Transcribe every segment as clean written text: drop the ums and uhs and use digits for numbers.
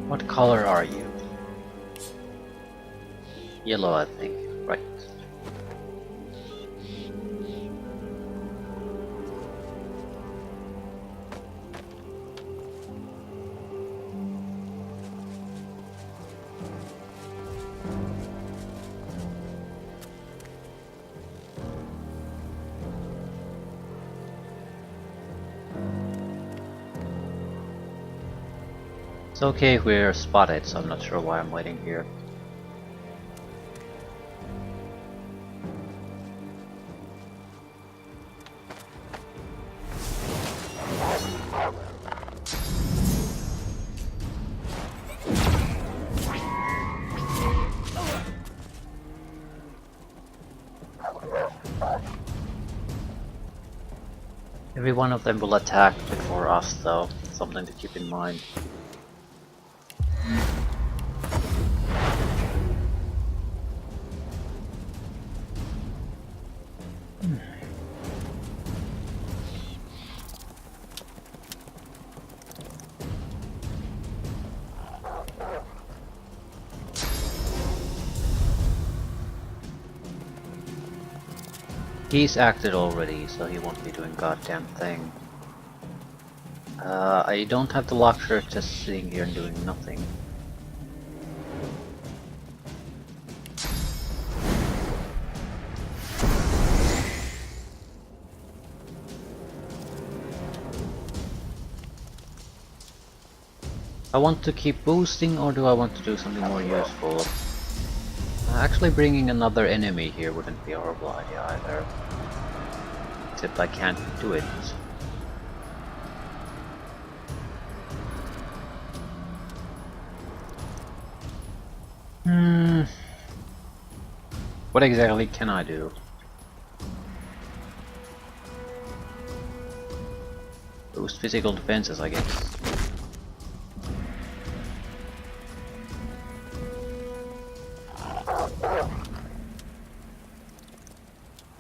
What color are you? Yellow, I think. Right. It's okay if we're spotted, so I'm not sure why I'm waiting here. Every one of them will attack before us, though. Something to keep in mind. He's acted already, so he won't be doing goddamn thing. I don't have the luxury of just sitting here and doing nothing. I want to keep boosting, or do I want to do something more useful? Actually bringing another enemy here wouldn't be a horrible idea either. Except I can't do it. What exactly can I do? Boost physical defenses, I guess.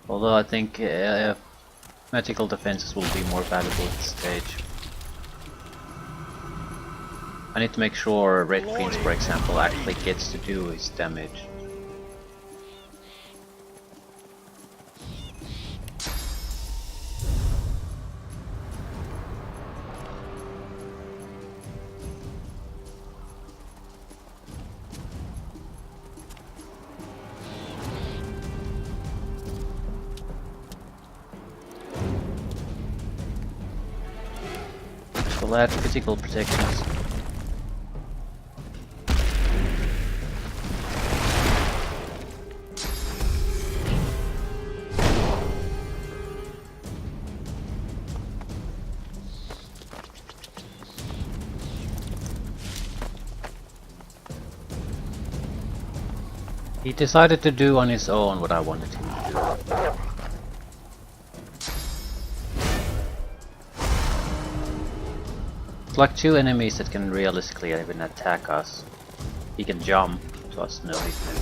Although I think magical defenses will be more valuable at this stage. I need to make sure Red Prince, for example, actually gets to do his damage. We'll add physical protections. He decided to do on his own what I wanted him to do. It's like two enemies that can realistically even attack us. He can jump, to us no he can.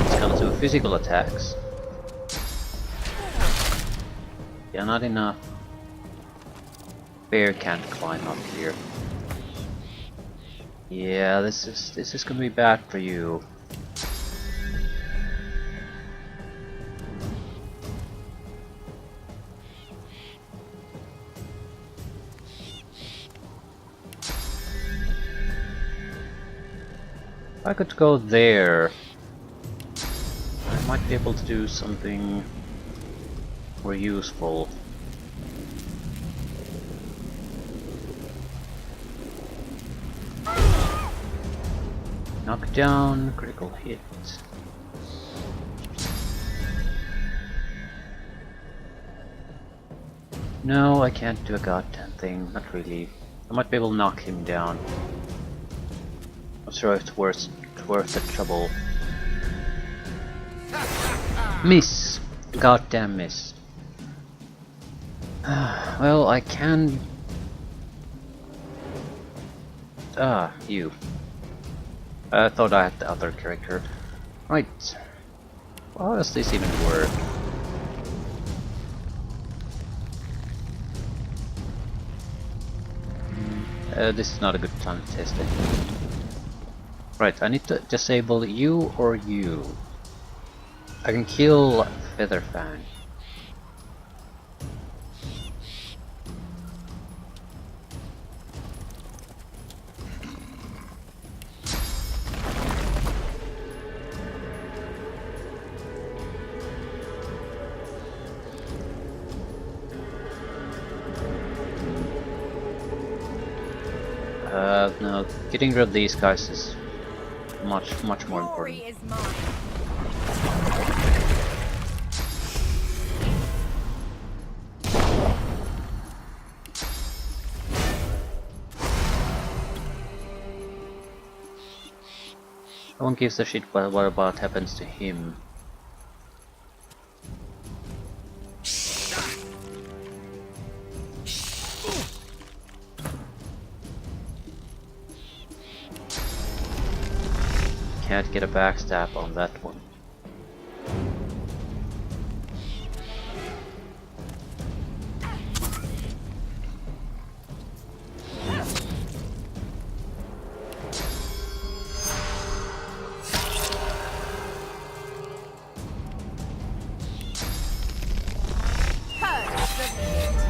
He's gonna do physical attacks. Yeah, not enough. Bear can't climb up here. Yeah, this is gonna be bad for you. If I could go there, I might be able to do something more useful. Knock down, critical hit. No, I can't do a goddamn thing, not really. I might be able to knock him down. Not sure if it's worth the trouble. Miss! Goddamn miss. Well, I can... Ah, you. I thought I had the other character. Right. How does this even work? this is not a good time to test it. Right, I need to disable you or you. I can kill Featherfang. No, getting rid of these guys is much more important. No one gives a shit what about happens to him. Can't get a backstab on that one.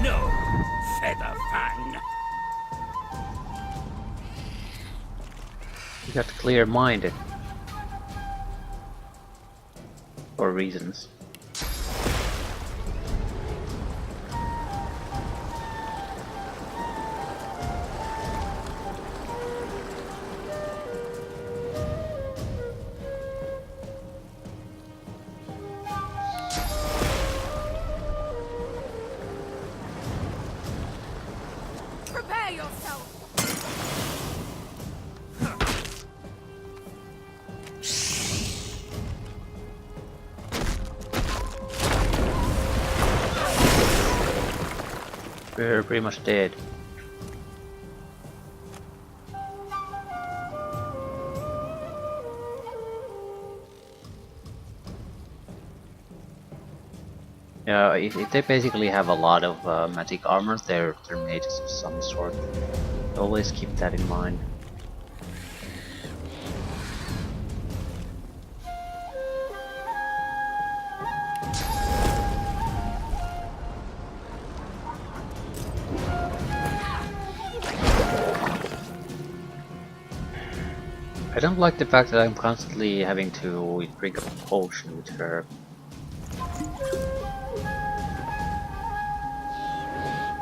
No, Featherfang. You got clear-minded. For reasons. Prepare yourself. We're pretty much dead. Yeah, if they basically have a lot of magic armor, they're made of some sort. Always keep that in mind. I don't like the fact that I'm constantly having to drink a potion with her.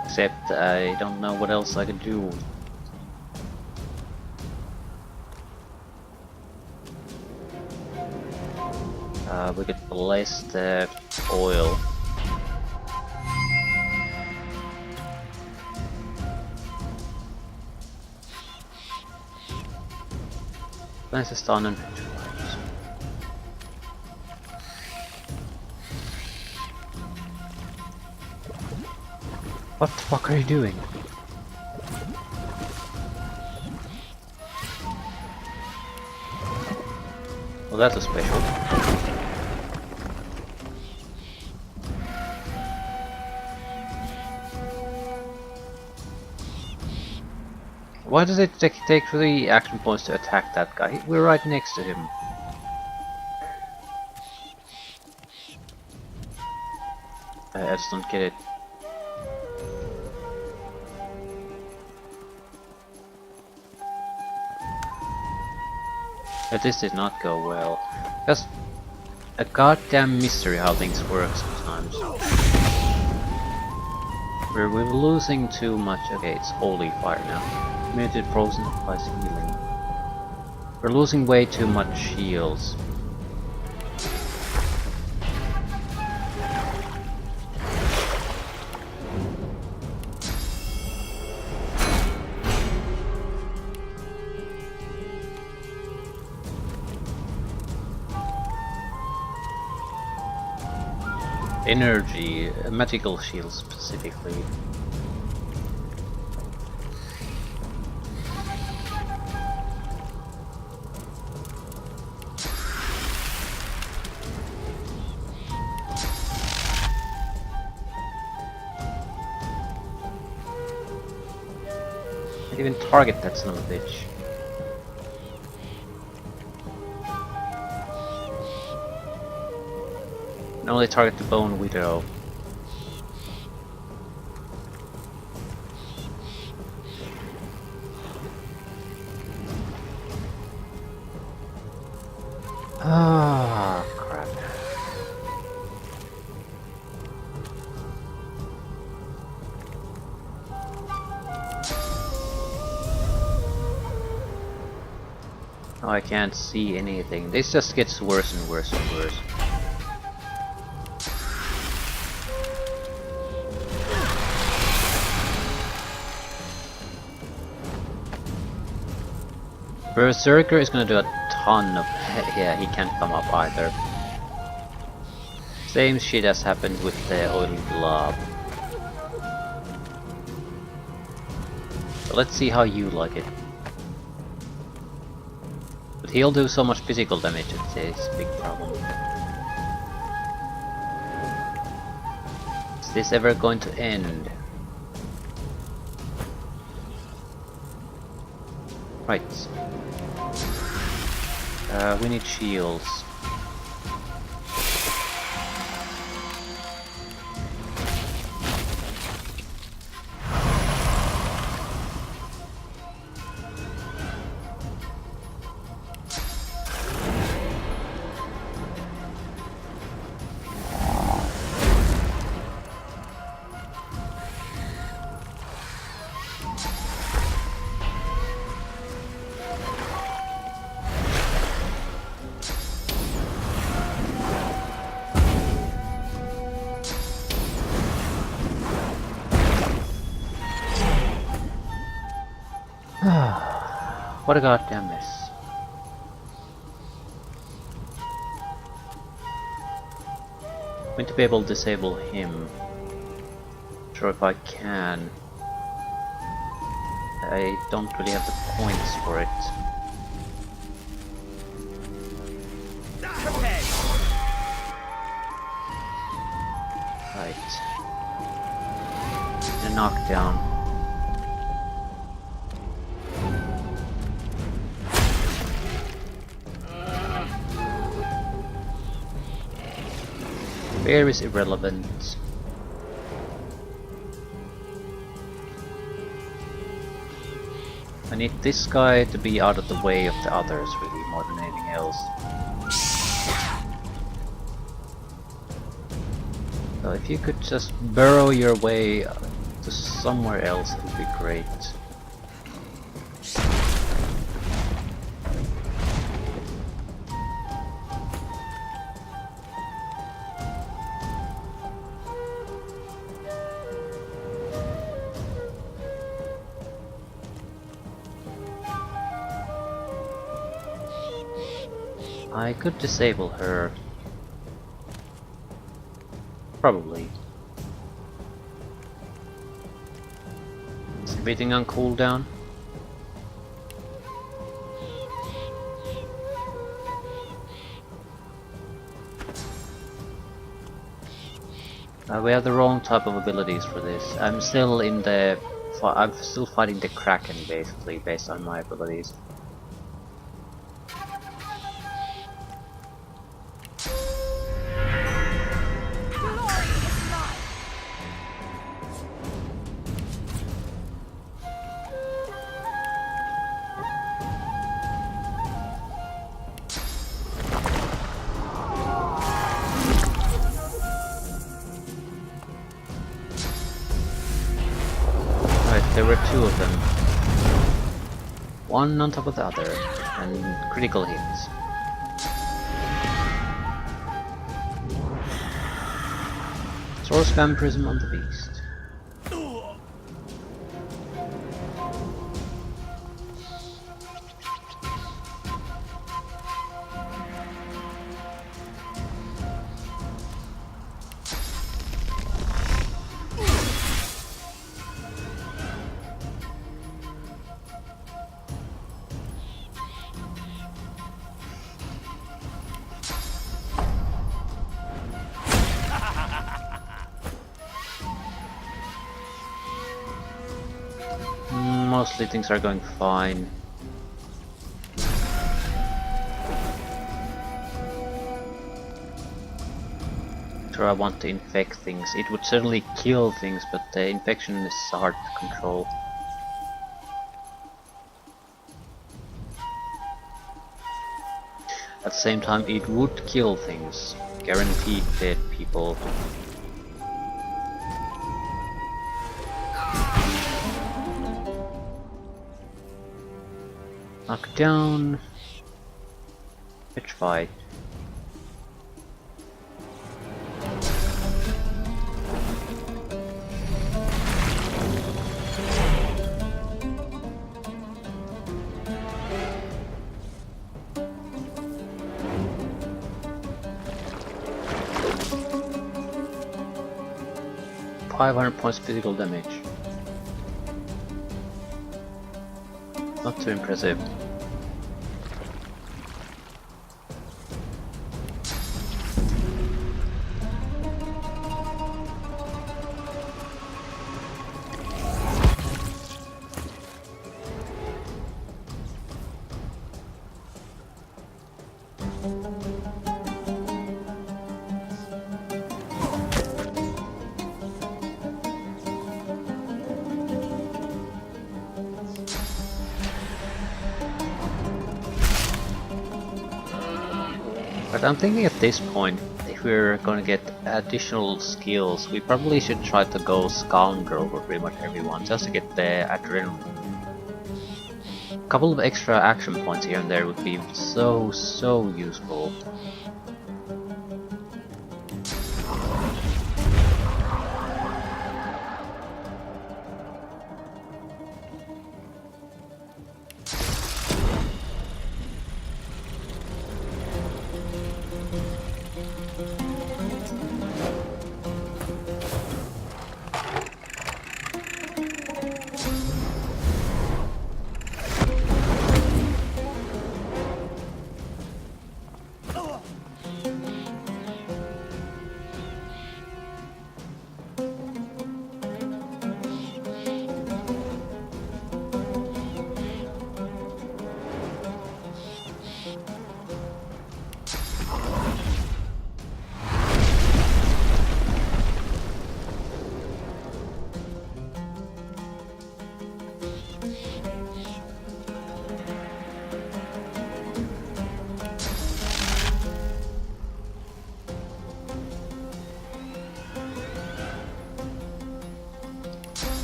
Except I don't know what else I could do. We could bless the oil. Place a stun and neutralize. What the fuck are you doing? Well, that's a special. Why does it take 3 action points to attack that guy? We're right next to him. I just don't get it. But this did not go well. That's a goddamn mystery how things work sometimes. We're losing too much. Okay, it's holy fire now. Muted frozen applies healing. We're losing way too much shields. Energy, magical shields specifically. Can't even target that son of a bitch. Can only target the Bone Widow. Ah, crap. Oh, I can't see anything. This just gets worse and worse and worse. Berserker is gonna do a ton of... yeah, he can't come up either. Same shit as happened with the oily blob. So let's see how you like it. But he'll do so much physical damage, it's a big problem. Is this ever going to end? Right. We need shields. What a goddamn mess. I'm going to be able to disable him. Not sure if I can. I don't really have the points for it. Right. A knockdown. Fear is irrelevant. I need this guy to be out of the way of the others, really, more than anything else. So if you could just burrow your way to somewhere else, it would be great. I could disable her. Probably. Is everything on cooldown? We have the wrong type of abilities for this. I'm still in the... I'm still fighting the Kraken basically, based on my abilities. There were two of them. One on top of the other, and critical hits. Source vampirism on the beast. mostly things are going fine. Sure, I want to infect things. It would certainly kill things, but the infection is hard to control. At the same time, it would kill things. Guaranteed dead people. Knock down. Petrified. .500 physical damage. Not too impressive. But I'm thinking at this point, if we're gonna get additional skills, we probably should try to go Scoundrel for pretty much everyone, just to get the adrenaline. A couple of extra action points here and there would be so useful.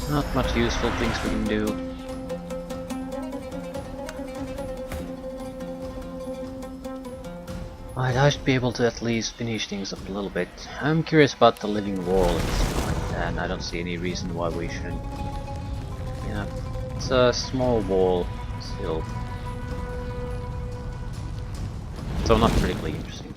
Not much useful things we can do. I should be able to at least finish things up a little bit. I'm curious about the living wall at this point, and I don't see any reason why we shouldn't. Yeah, it's a small wall still. So not particularly interesting.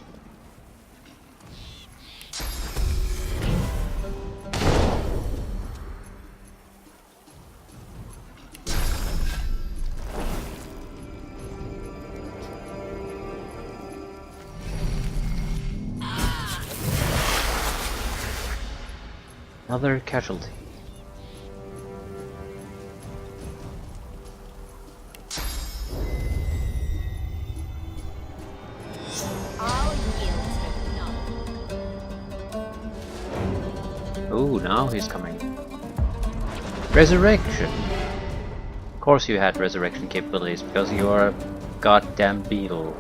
Another casualty. Ooh, now he's coming. Resurrection! Of course you had resurrection capabilities, because you are a goddamn beetle.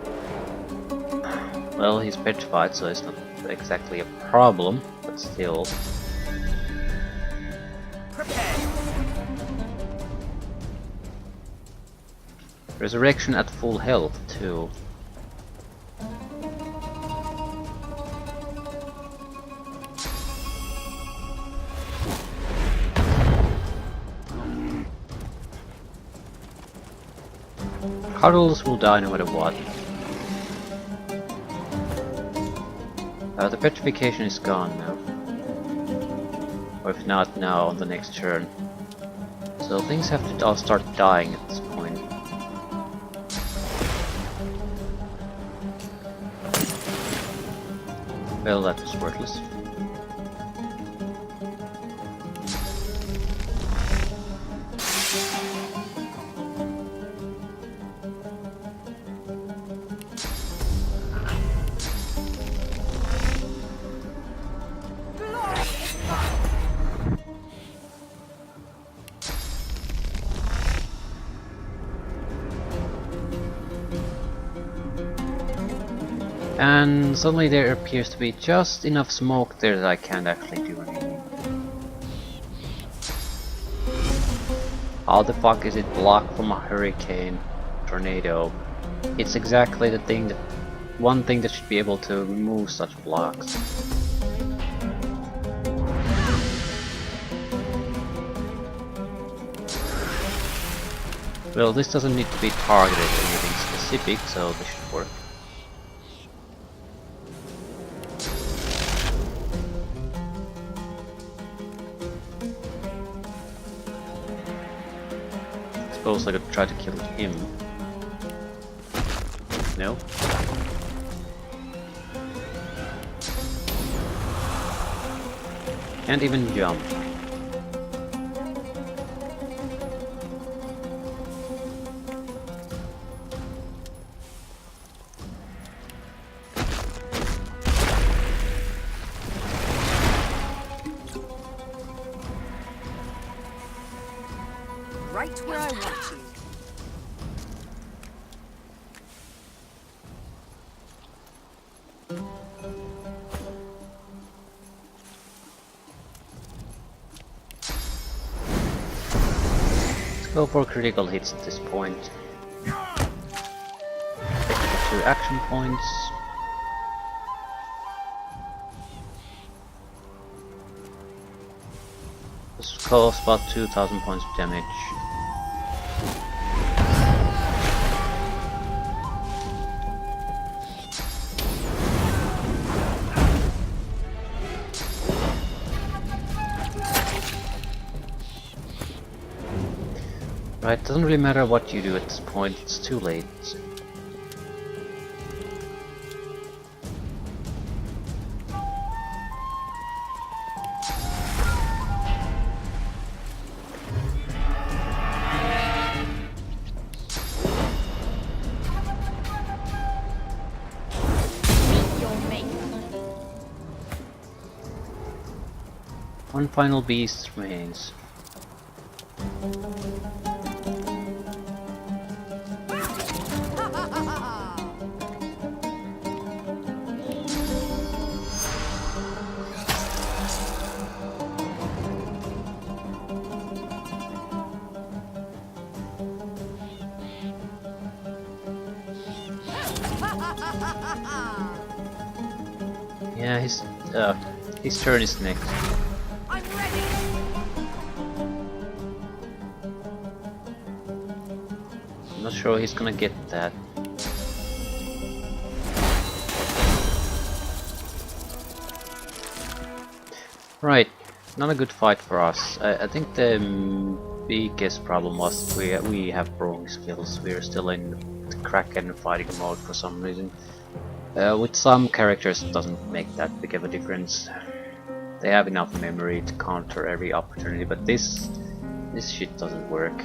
Well, he's petrified, so it's not exactly a problem, but still. Resurrection at full health, too. Cuddles will die no matter what. The petrification is gone now. Or if not now, on the next turn. So things have to all start dying at this point. Well, that was worthless. And suddenly there appears to be just enough smoke there that I can't actually do anything. How the fuck is it blocked from a hurricane, tornado? It's exactly the thing that, one thing that should be able to remove such blocks. Well, this doesn't need to be targeted at anything specific, so this should work. Suppose I could try to kill him. No? Can't even jump. Right where I want you. Let's go for critical hits at this point. Extra 2 action points. This costs about 2000 points of damage. Right, doesn't really matter what you do at this point, it's too late. Your mate. One final beast remains. Yeah, his turn is next. I'm ready. I'm not sure he's gonna get that. Right, not a good fight for us. I think the biggest problem was we have broken skills. We're still in the Kraken fighting mode for some reason. With some characters it doesn't make that big of a difference. They have enough memory to counter every opportunity, but this shit doesn't work.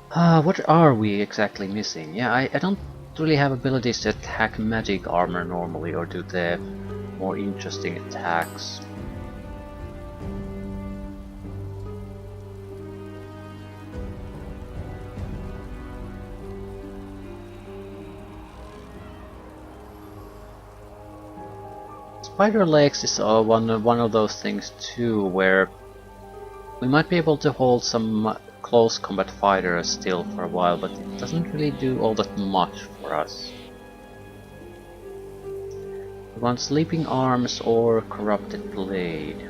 What are we exactly missing? Yeah, I don't really have abilities to attack magic armor normally or do the more interesting attacks. Spider legs is one of those things too, where we might be able to hold some close combat fighters still for a while, but it doesn't really do all that much for us. We want Sleeping Arms or Corrupted Blade.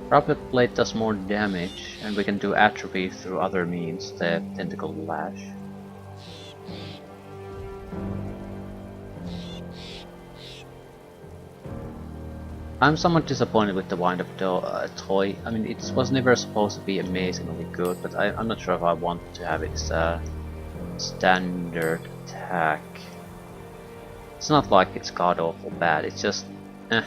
Corrupted Blade does more damage, and we can do atrophy through other means, the Tentacle Lash. I'm somewhat disappointed with the wind-up toy. I mean, it was never supposed to be amazingly good, but I'm not sure if I want to have it as a standard attack. It's not like it's god-awful bad, it's just eh.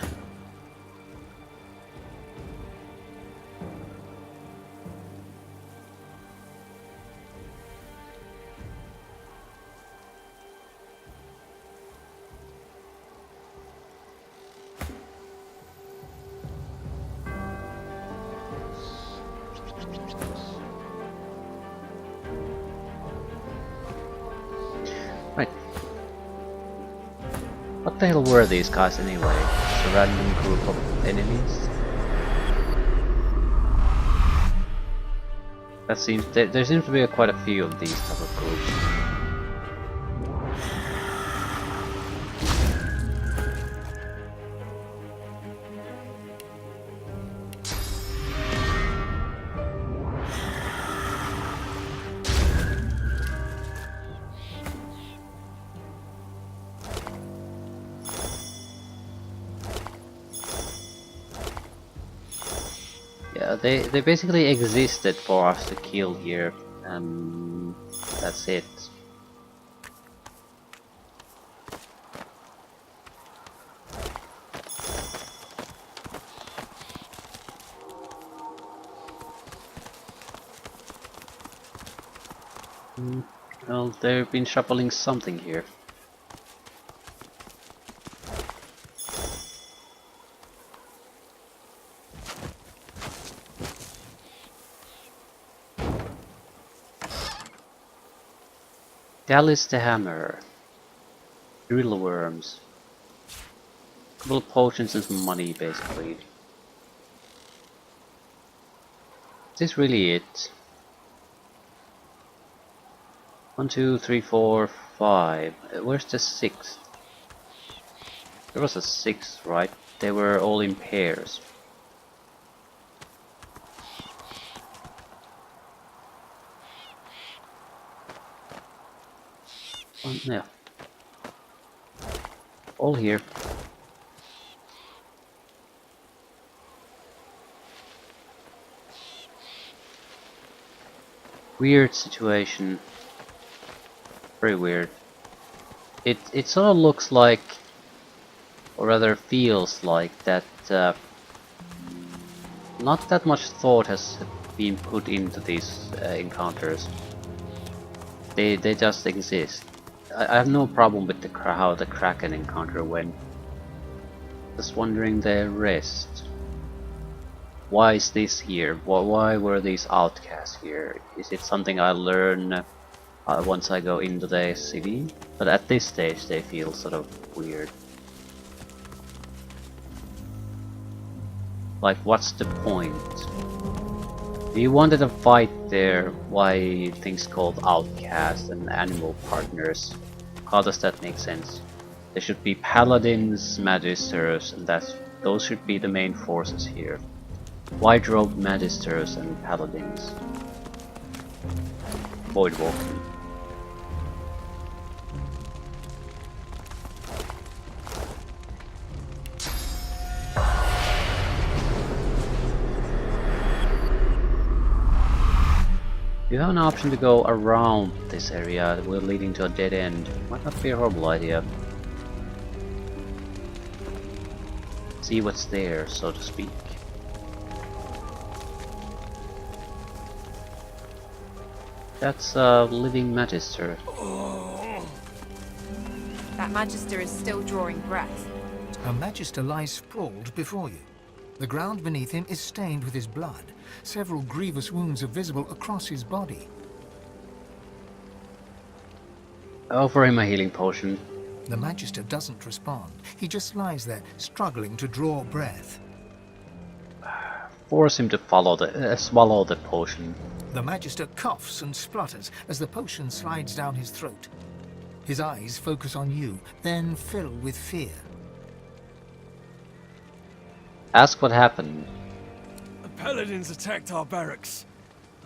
Right. What the hell were these guys anyway? Just a random group of enemies? That seems there seems to be quite a few of these type of groups. Yeah, they basically existed for us to kill here. That's it. Well, they've been shuffling something here. Dallas the Hammer. Drill worms. Couple of potions and some money, basically. Is this really it? 1, 2, 3, 4, 5. Where's the 6th? There was a 6th, right? They were all in pairs. Yeah. All here. Weird situation. Very weird. It sort of looks like, or rather feels like, that not that much thought has been put into these encounters. They just exist. I have no problem with how the Kraken encounter went. Just wondering the rest. Why is this here? Why were these outcasts here? Is it something I learn once I go into the city? But at this stage they feel sort of weird. Like, what's the point? If you wanted a fight there, why things called outcasts and animal partners? How does that make sense? There should be paladins, magisters, and those should be the main forces here. Why drove magisters and paladins? Void walking. You have an option to go around this area, leading to a dead end. Might not be a horrible idea. See what's there, so to speak. That's a living magister. That magister is still drawing breath. A magister lies sprawled before you. The ground beneath him is stained with his blood. Several grievous wounds are visible across his body. I offer him a healing potion. The magister doesn't respond. He just lies there, struggling to draw breath. Force him to swallow the potion. The magister coughs and splutters as the potion slides down his throat. His eyes focus on you, then fill with fear. Ask what happened. The paladins attacked our barracks.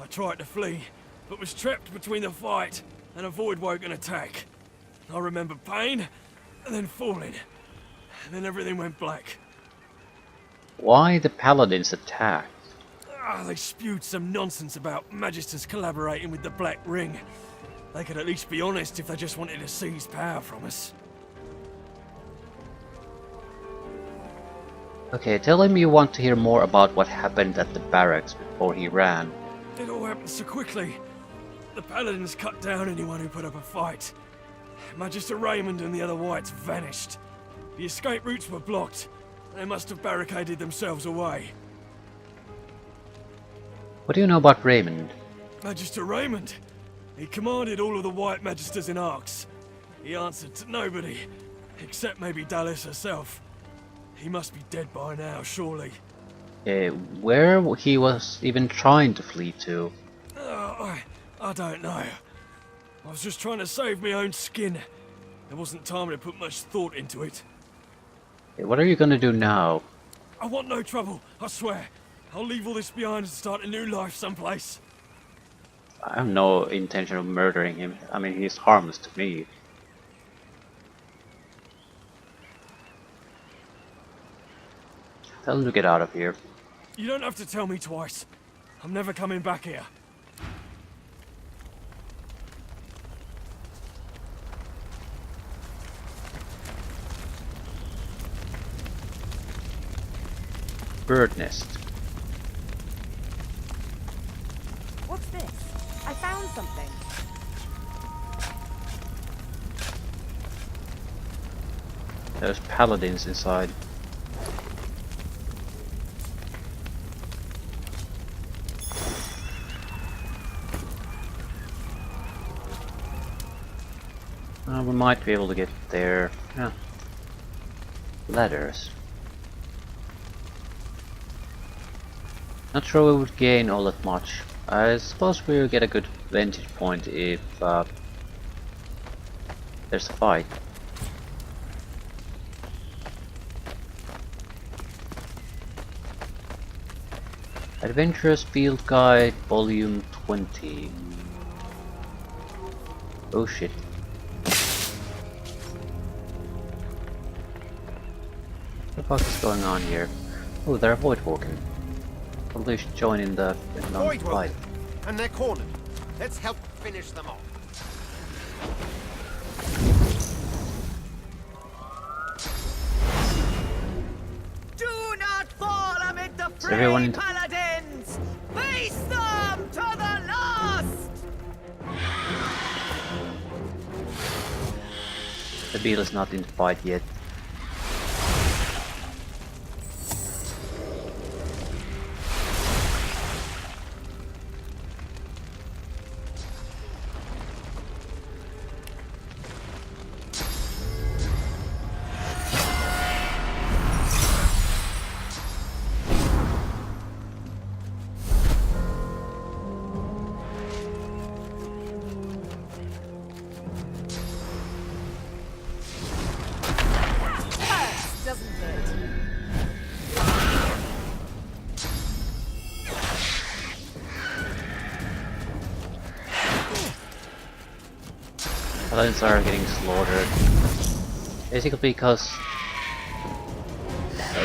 I tried to flee, but was trapped between the fight and a void-woken attack. I remember pain, and then falling. And then everything went black. Why the paladins attacked? They spewed some nonsense about magisters collaborating with the Black Ring. They could at least be honest if they just wanted to seize power from us. Okay, tell him you want to hear more about what happened at the barracks before he ran. It all happened so quickly. The paladins cut down anyone who put up a fight. Magister Raymond and the other whites vanished. The escape routes were blocked. They must have barricaded themselves away. What do you know about Raymond? Magister Raymond? He commanded all of the white magisters in Arcs. He answered to nobody, except maybe Dallas herself. He must be dead by now, surely. Where he was even trying to flee to? I don't know. I was just trying to save my own skin. There wasn't time to put much thought into it. What are you gonna do now? I want no trouble, I swear. I'll leave all this behind and start a new life someplace. I have no intention of murdering him. I mean, he's harmless to me. Tell him to get out of here. You don't have to tell me twice. I'm never coming back here. Bird nest. What's this? I found something. There's paladins inside. We might be able to get there. Yeah. Ladders. Not sure we would gain all that much. I suppose we'll get a good vantage point if there's a fight. Adventurous Field Guide Volume 20. Oh shit. What the fuck is going on here? Oh, they're void walking. Probably should join in the Void fight. walking, and they're cornered. Let's help finish them off. Do not fall amid the Is everyone fray, in paladins! Face them to the last! The beetle is not in the fight yet. Doesn't it? Paladins are getting slaughtered. Basically because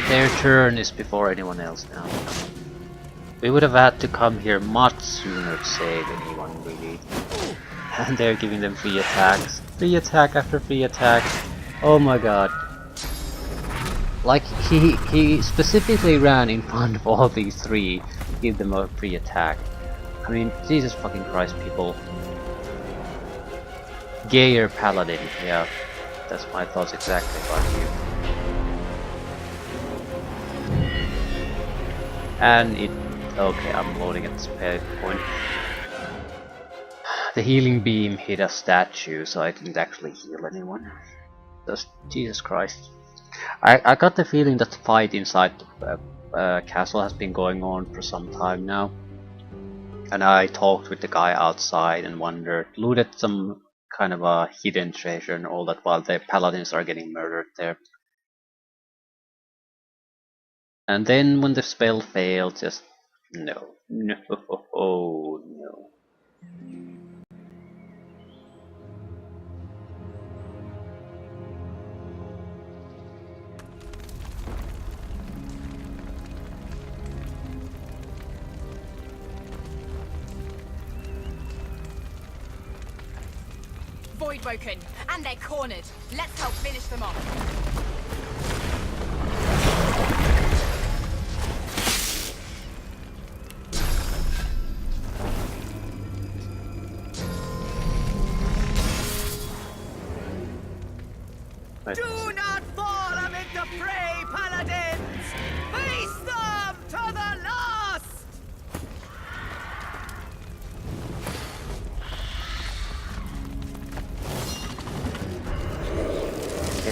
their turn is before anyone else now. We would have had to come here much sooner to save anyone really. And they're giving them free attacks. Free attack after free attack. Oh my god. Like he specifically ran in front of all these three to give them a free attack. I mean, Jesus fucking Christ, people. Gayer Paladin, yeah. That's my thoughts exactly about you. And it... okay, I'm loading at this point. The healing beam hit a statue, so I didn't actually heal anyone. Just Jesus Christ. I got the feeling that the fight inside the castle has been going on for some time now. And I talked with the guy outside and wondered, looted some kind of a hidden treasure and all that while the paladins are getting murdered there. And then when the spell failed, just no, no, oh no. Void woken, and they're cornered. Let's help finish them off. Right. Do not fall amid the fray, paladins! Face them to the last!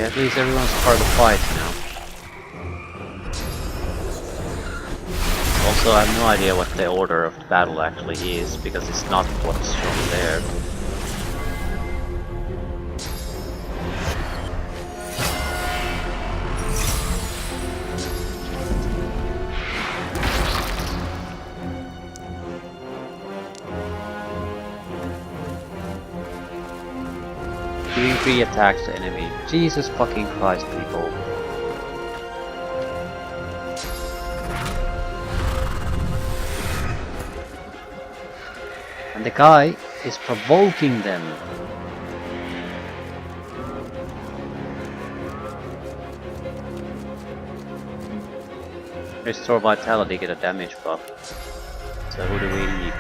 Okay, at least everyone's part of the fight now. Also, I have no idea what the order of the battle actually is, because it's not what's shown there. Doing 3 attacks to enemy. Jesus fucking Christ, people. And the guy is provoking them. Restore vitality, get a damage buff. So who do we need?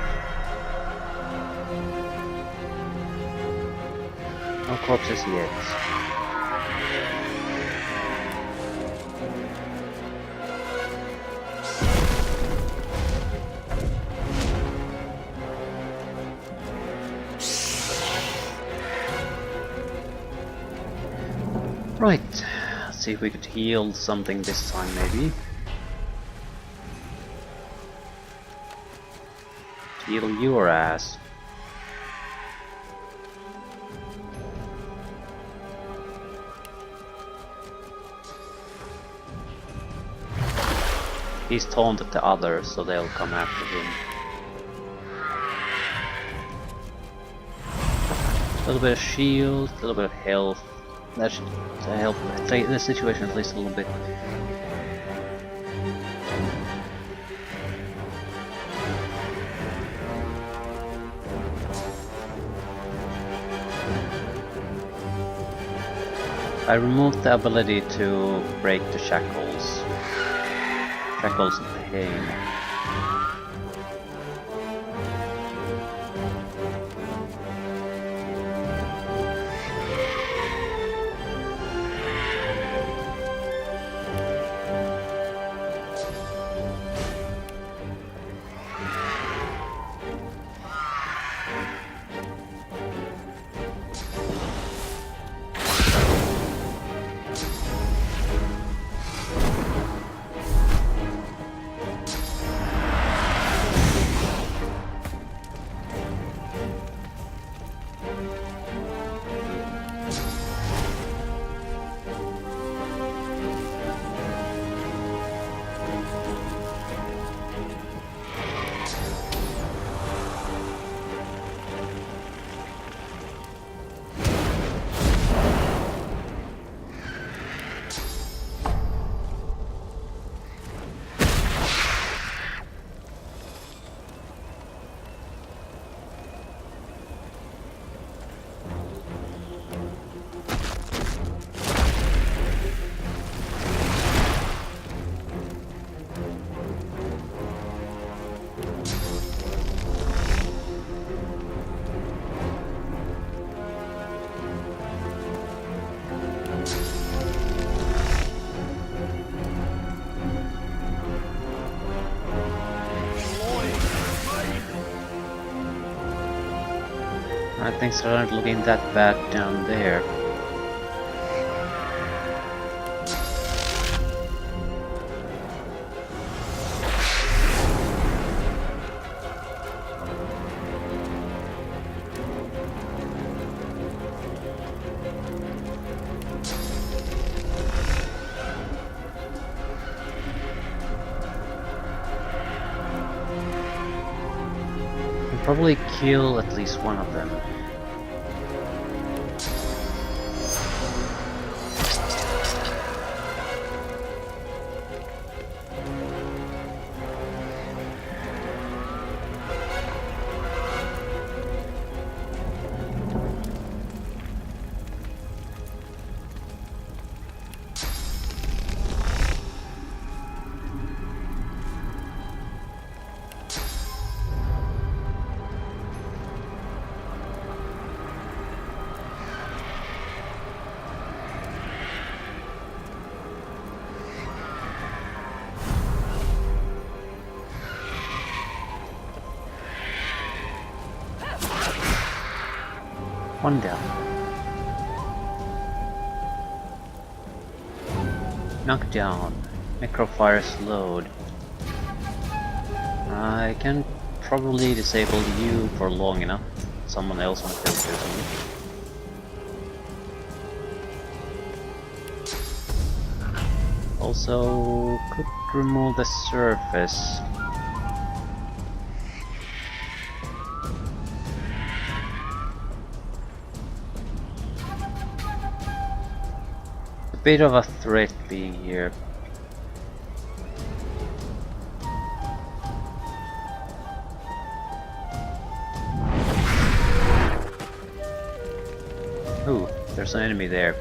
No corpses yet. Right, let's see if we could heal something this time maybe. Heal your ass. He's taunted the others, so they'll come after him. A little bit of shield, a little bit of health. That should help the situation at least a little bit. I removed the ability to break the shackles. Shackles of pain. Things aren't looking that bad down there. We'll probably kill at least one of them. One down. Knockdown. Microfire slowed. I can probably disable you for long enough. Someone else might be able to do something. Also, could remove the surface. A bit of a threat being here. Ooh, there's an enemy there.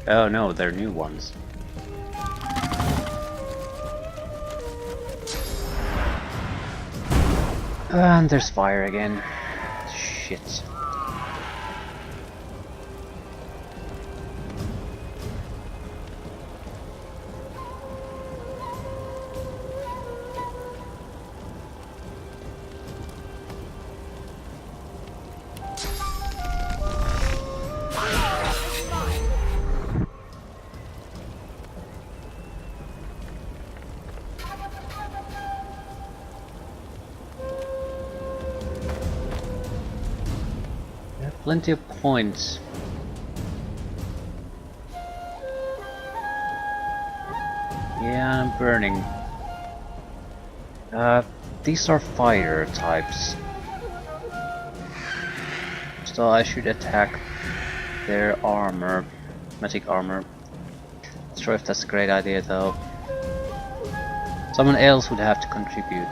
Oh no, they're new ones. And there's fire again. Shit. Plenty of points. Yeah, I'm burning. These are fire types. So I should attack their armor. Magic armor. Not sure if that's a great idea though. Someone else would have to contribute.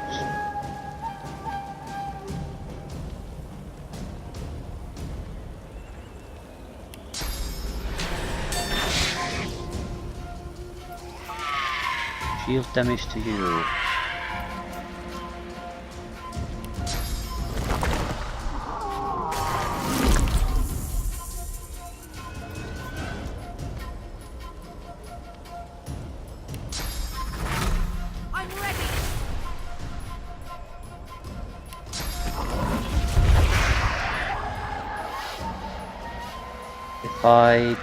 Shield damage to you. I'm ready. If I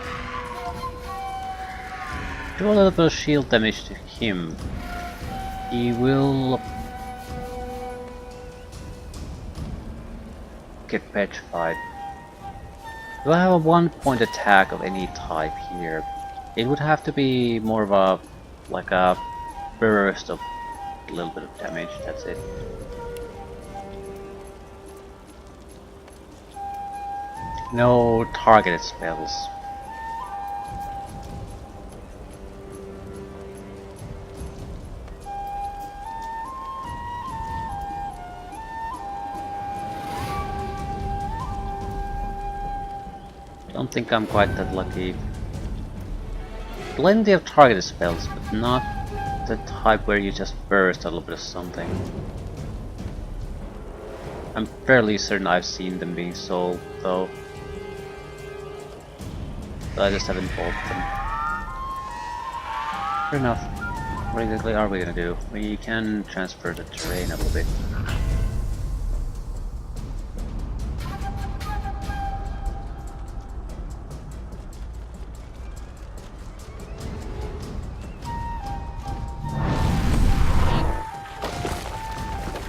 do a little bit of shield damage to him, he will get petrified. Do I have a 1-point attack of any type here? It would have to be more of a like a burst of a little bit of damage, that's it. No targeted spells. Don't think I'm quite that lucky. Plenty of targeted spells, but not the type where you just burst a little bit of something. I'm fairly certain I've seen them being sold, though. But I just haven't bought them. Fair enough. What exactly are we gonna do? We can transfer the terrain a little bit.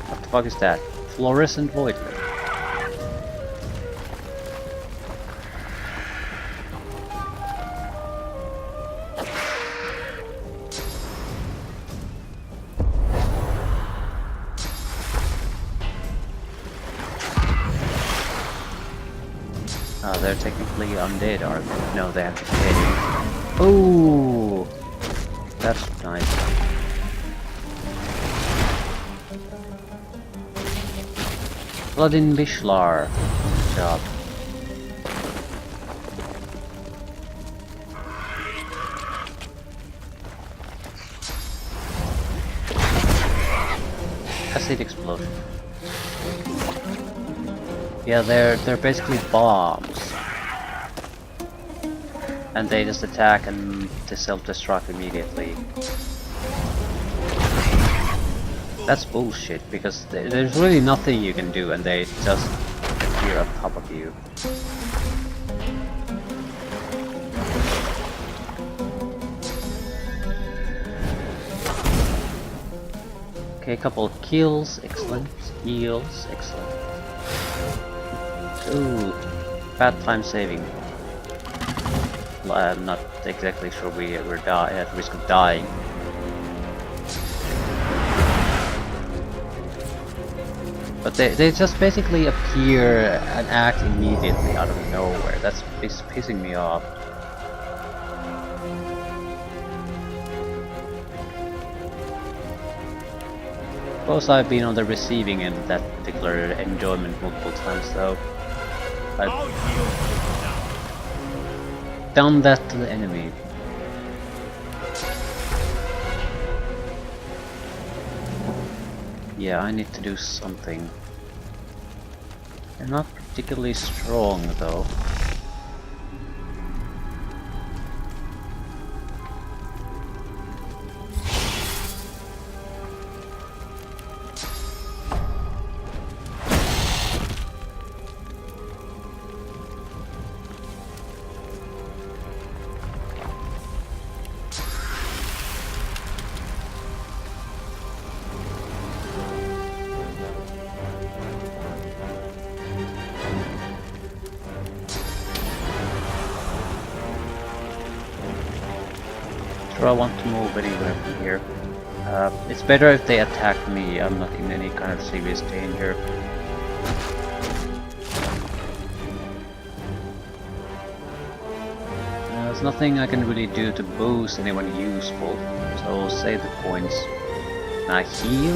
What the fuck is that? Fluorescent void. Oh, they're technically undead, are they? No, they have to pay. Oh, that's nice. Blood in Bishlar. Good job. Acid explosion. Yeah, they're basically bombs. And they just attack and they self-destruct immediately. That's bullshit, because there's really nothing you can do and they just appear on top of you. Okay, a couple of kills, excellent. Heals, excellent. Ooh, bad time saving. Well, I'm not exactly sure we're at risk of dying. But they just basically appear and act immediately out of nowhere. That's pissing me off. Suppose I've been on the receiving end of that particular enjoyment multiple times though. I've done that to the enemy. Yeah, I need to do something. They're not particularly strong though. I want to move anywhere from here. It's better if they attack me. I'm not in any kind of serious danger. There's nothing I can really do to boost anyone useful, so save the points. Can I heal?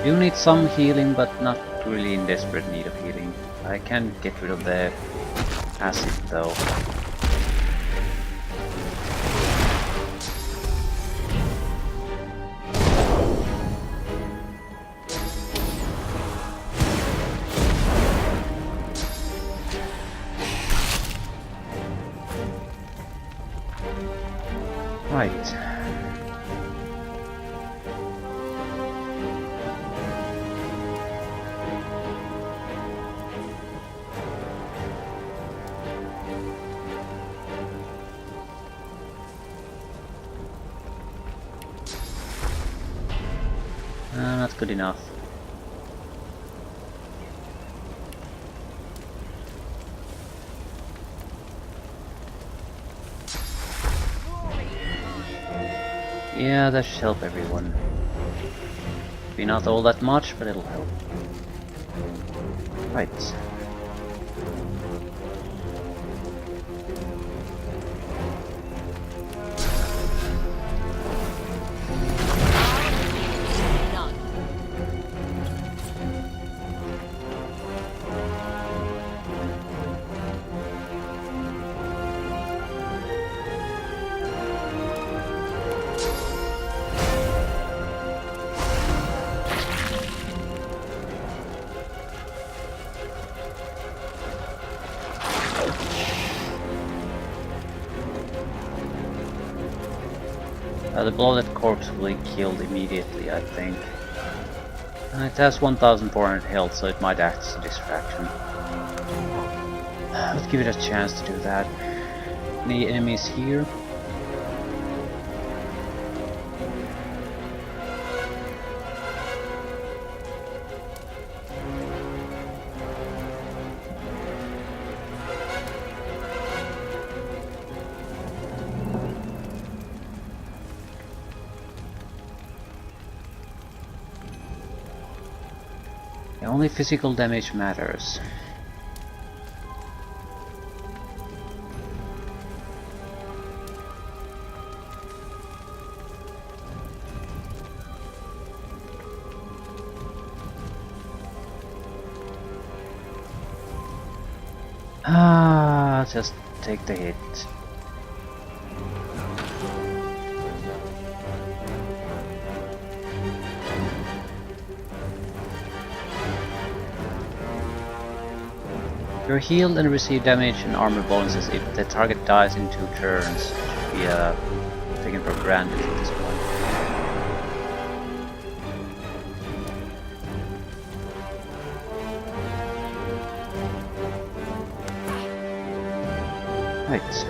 Do need some healing, but not really in desperate need of healing. I can get rid of the acid though. Right. Not good enough. Yeah, that should help everyone. Maybe not all that much, but it'll help. Right. The blooded corpse will be killed immediately, I think. And it has 1400 health, so it might act as a distraction. Let's give it a chance to do that. Any enemies here? Only physical damage matters. Just take the hit. You're healed and receive damage and armor bonuses if the target dies in 2 turns. Should be taken for granted at this point. Right.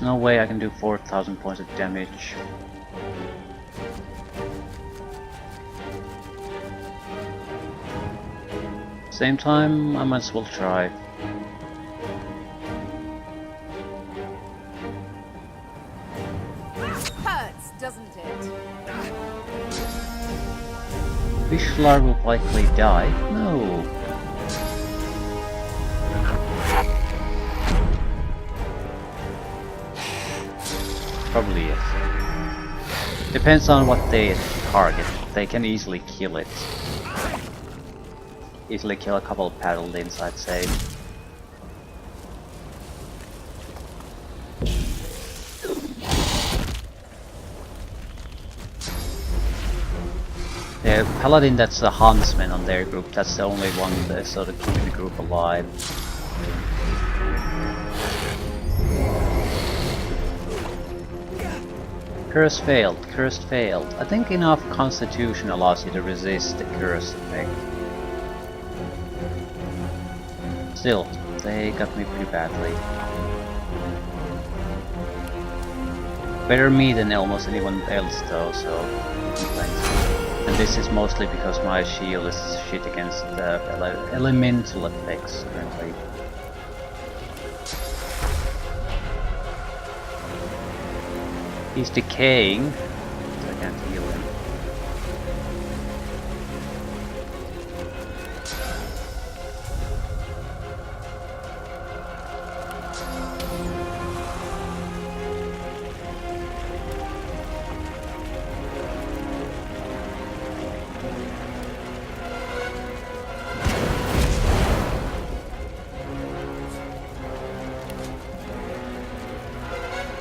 There's no way I can do 4,000 points of damage. Same time, I might as well try. Hurts, doesn't it? Fish larva will likely die. No. Probably yes. Depends on what they target. They can easily kill it. Easily kill a couple of paladins, I'd say. The paladin that's a huntsman on their group, that's the only one that's sort of keeping the group alive. Curse failed, cursed failed. I think enough constitution allows you to resist the curse effect. Still, they got me pretty badly. Better me than almost anyone else though, so thanks. And this is mostly because my shield is shit against the elemental effects currently. He's decaying, so I can't heal him.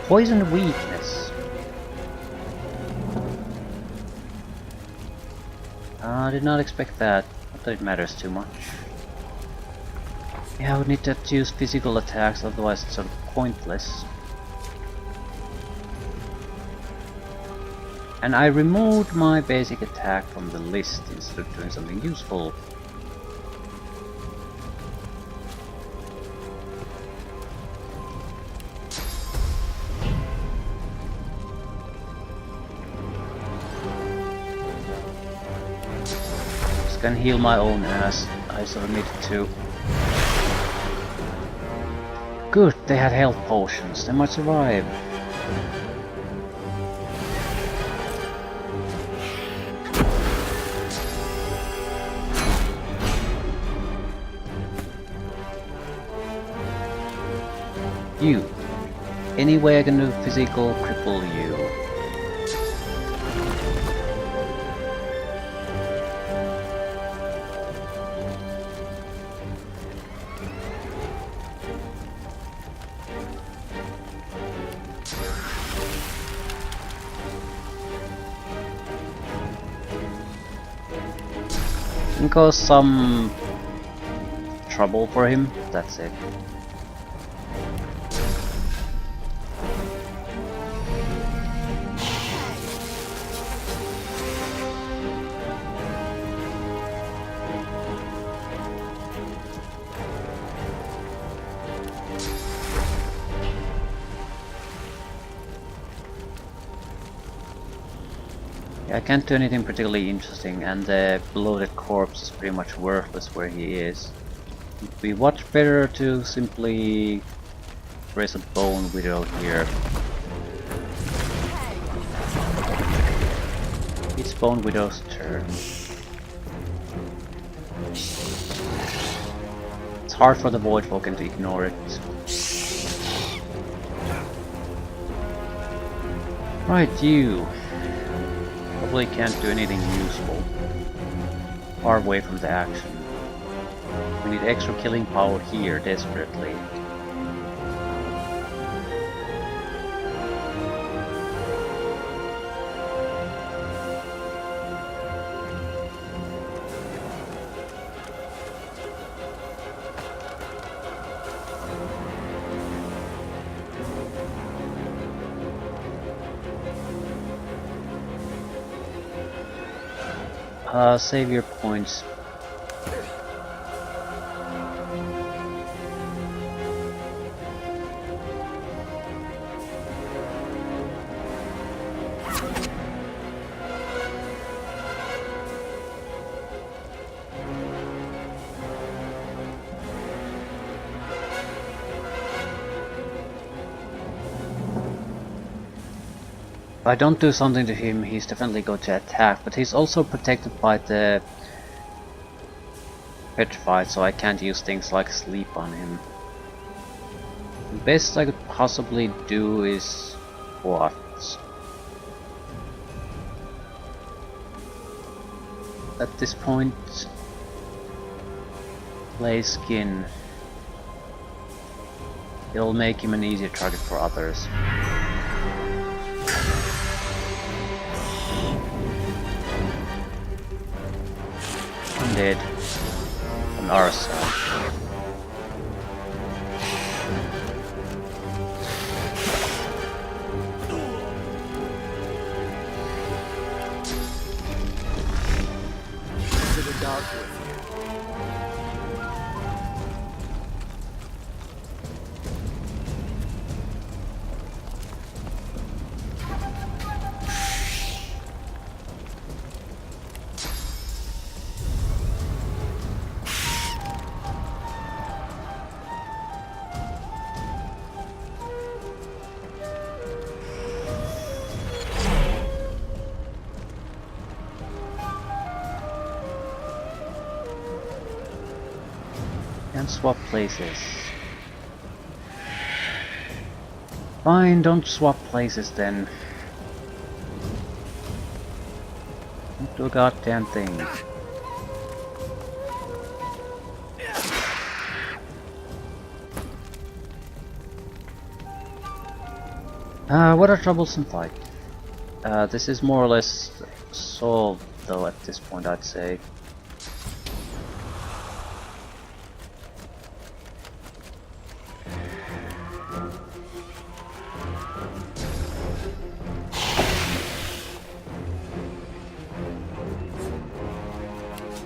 Poison weakness. I did not expect that. Not that it matters too much. Yeah, I would need to use physical attacks, otherwise it's sort of pointless. And I removed my basic attack from the list instead of doing something useful. Can heal my own ass. I sort of needed to. Good, they had health potions. They might survive. You. Any way I can do physical cripple you. Can cause some trouble for him, that's it. I can't do anything particularly interesting, and the bloated corpse is pretty much worthless where he is. It'd be much better to simply raise a bone widow here. It's Bone Widow's turn. It's hard for the Voidwalker to ignore it. Right, you. Probably can't do anything useful. Far away from the action. We need extra killing power here, desperately. Save your points. If I don't do something to him, he's definitely going to attack, but he's also protected by the petrified, so I can't use things like sleep on him. The best I could possibly do is what? At this point, play skin. It'll make him an easier target for others. I'm dead. On our side. To the dark with you. And swap places. Fine, don't swap places then. Don't do a goddamn thing. What a troublesome fight. This is more or less solved though at this point, I'd say.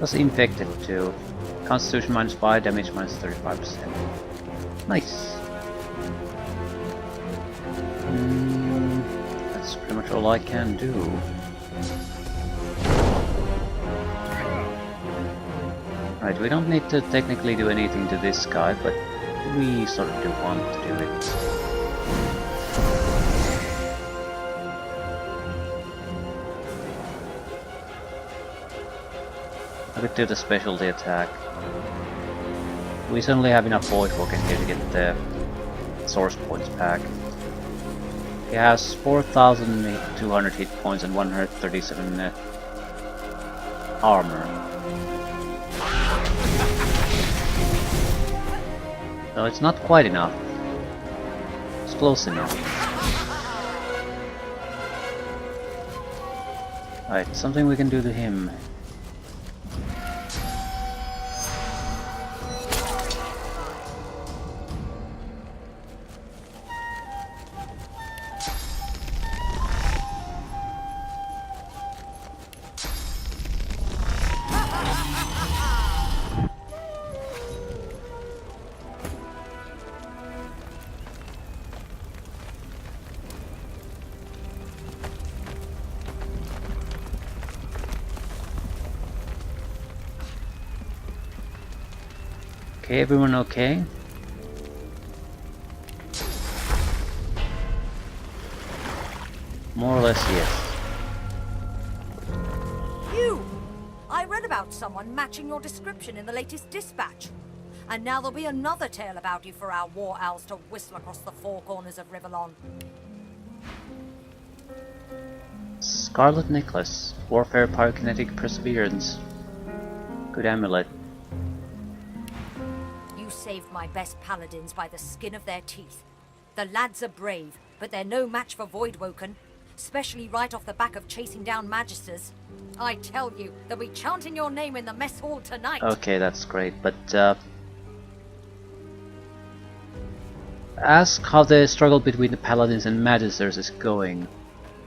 Was infected too. Constitution -5, damage -35%. Nice. That's pretty much all I can do. Right, we don't need to technically do anything to this guy, but we sort of do want to do it. I could do the specialty attack. We certainly have enough Voidwalk in here to get the source points back. He has 4,200 hit points and 137 armor. No, it's not quite enough. It's close enough. Right, something we can do to him. Okay, everyone okay? More or less, yes. You! I read about someone matching your description in the latest dispatch. And now there'll be another tale about you for our war owls to whistle across the four corners of Riverlon. Scarlet Necklace. Warfare Pyrokinetic Perseverance. Good amulet. You saved my best paladins by the skin of their teeth. The lads are brave, but they're no match for Voidwoken. Especially right off the back of chasing down Magisters. I tell you, they'll be chanting your name in the mess hall tonight. Okay, that's great, but ask how the struggle between the Paladins and Magisters is going.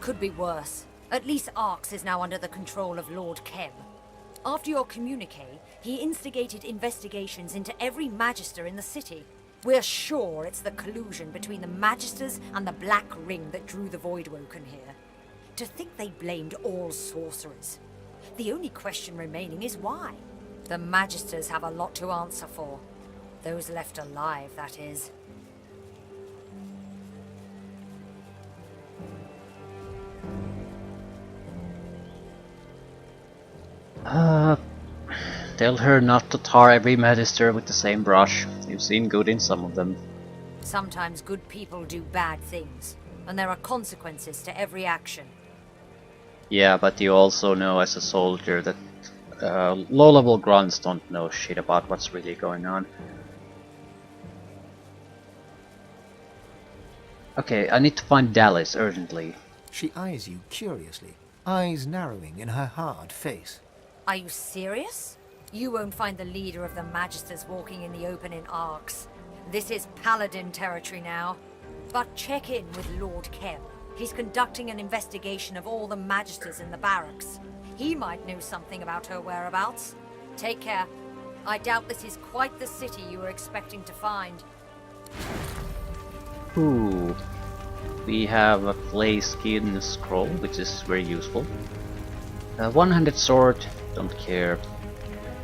Could be worse. At least Arx is now under the control of Lord Kem. After your communique, he instigated investigations into every Magister in the city. We're sure it's the collusion between the Magisters and the Black Ring that drew the Voidwoken here. To think they blamed all sorcerers. The only question remaining is why. The Magisters have a lot to answer for. Those left alive, that is. Uh, Tell her not to tar every magister with the same brush. You've seen good in some of them. Sometimes good people do bad things, and there are consequences to every action. Yeah, but you also know as a soldier that low-level grunts don't know shit about what's really going on. Okay, I need to find Dallas urgently. She eyes you curiously, eyes narrowing in her hard face. Are you serious? You won't find the leader of the Magisters walking in the open in Arx. This is Paladin territory now. But check in with Lord Kem. He's conducting an investigation of all the Magisters in the barracks. He might know something about her whereabouts. Take care. I doubt this is quite the city you were expecting to find. Ooh. We have a clay skin scroll, which is very useful. A one-handed sword, don't care.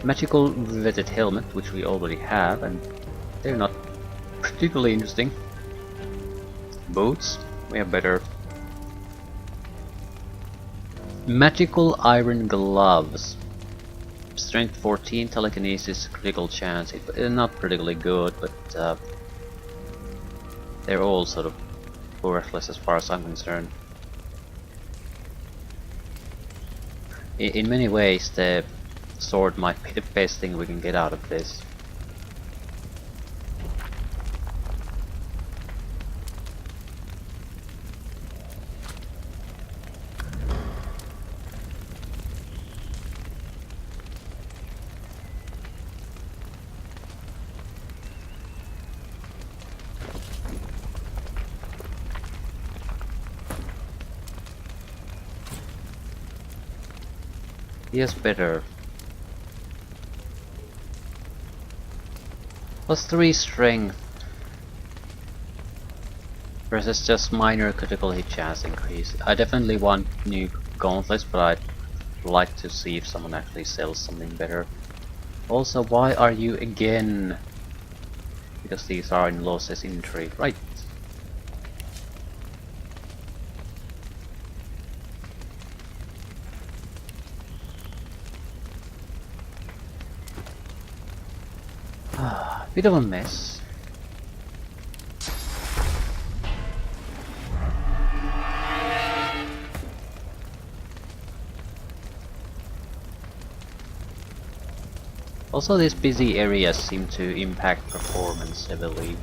Magical riveted helmet, which we already have, and they're not particularly interesting. Boots, we have better. Magical iron gloves. Strength 14, telekinesis, critical chance. Not particularly good, but they're all sort of worthless as far as I'm concerned. In many ways, the sword might be the best thing we can get out of this. Yes, better. +3 strength versus just minor critical hit chance increase. I definitely want new gauntlets, but I'd like to see if someone actually sells something better. Also, why are you again? Because these are in losses injury, right? Bit of a mess. Also, these busy areas seem to impact performance heavily.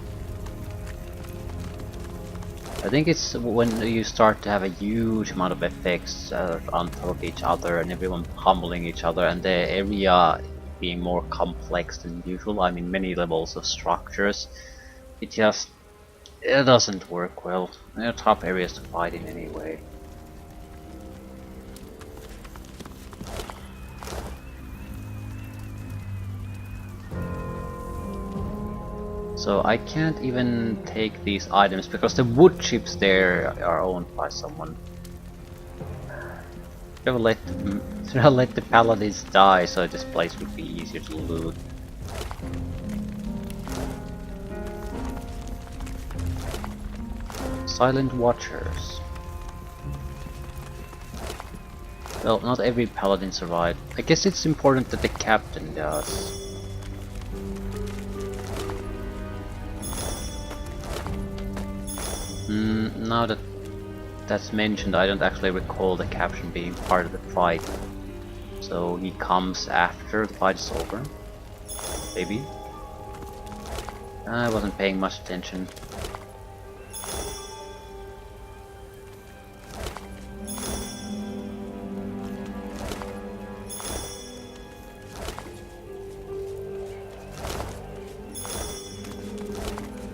I think it's when you start to have a huge amount of effects on top of each other and everyone pummeling each other, and the area being more complex than usual. I mean, many levels of structures. It doesn't work well. They're tough areas to fight in anyway. So I can't even take these items because the wood chips there are owned by someone. Should have let the paladins die so this place would be easier to loot. Silent Watchers. Well, not every paladin survived. I guess it's important that the captain does. Now that that's mentioned, I don't actually recall the captain being part of the fight. So he comes after the fight is over. Maybe? I wasn't paying much attention.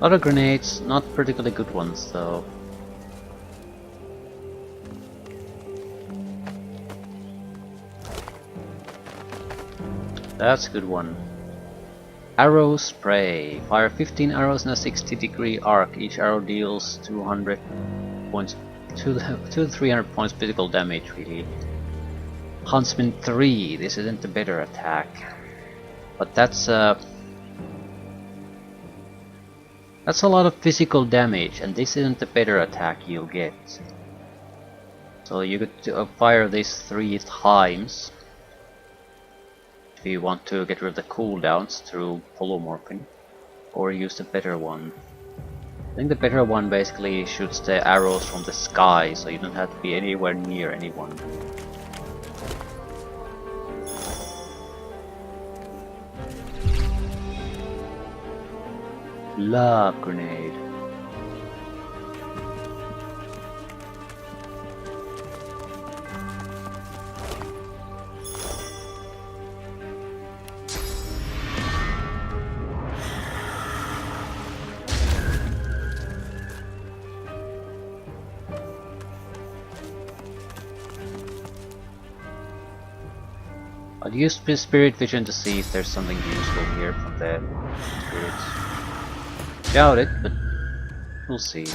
Other grenades, not particularly good ones though. That's a good one. Arrow spray. Fire 15 arrows in a 60-degree arc. Each arrow deals 200 points, 2 to 300 points physical damage, really. Huntsman 3. This isn't the better attack, but that's a lot of physical damage, and this isn't the better attack you'll get. So you could fire this 3 times. if you want to get rid of the cooldowns through polymorphing, or use the better one. I think the better one basically shoots the arrows from the sky, so you don't have to be anywhere near anyone. Love grenade. I'll use spirit vision to see if there's something useful here from the spirits. Doubt it, but we'll see.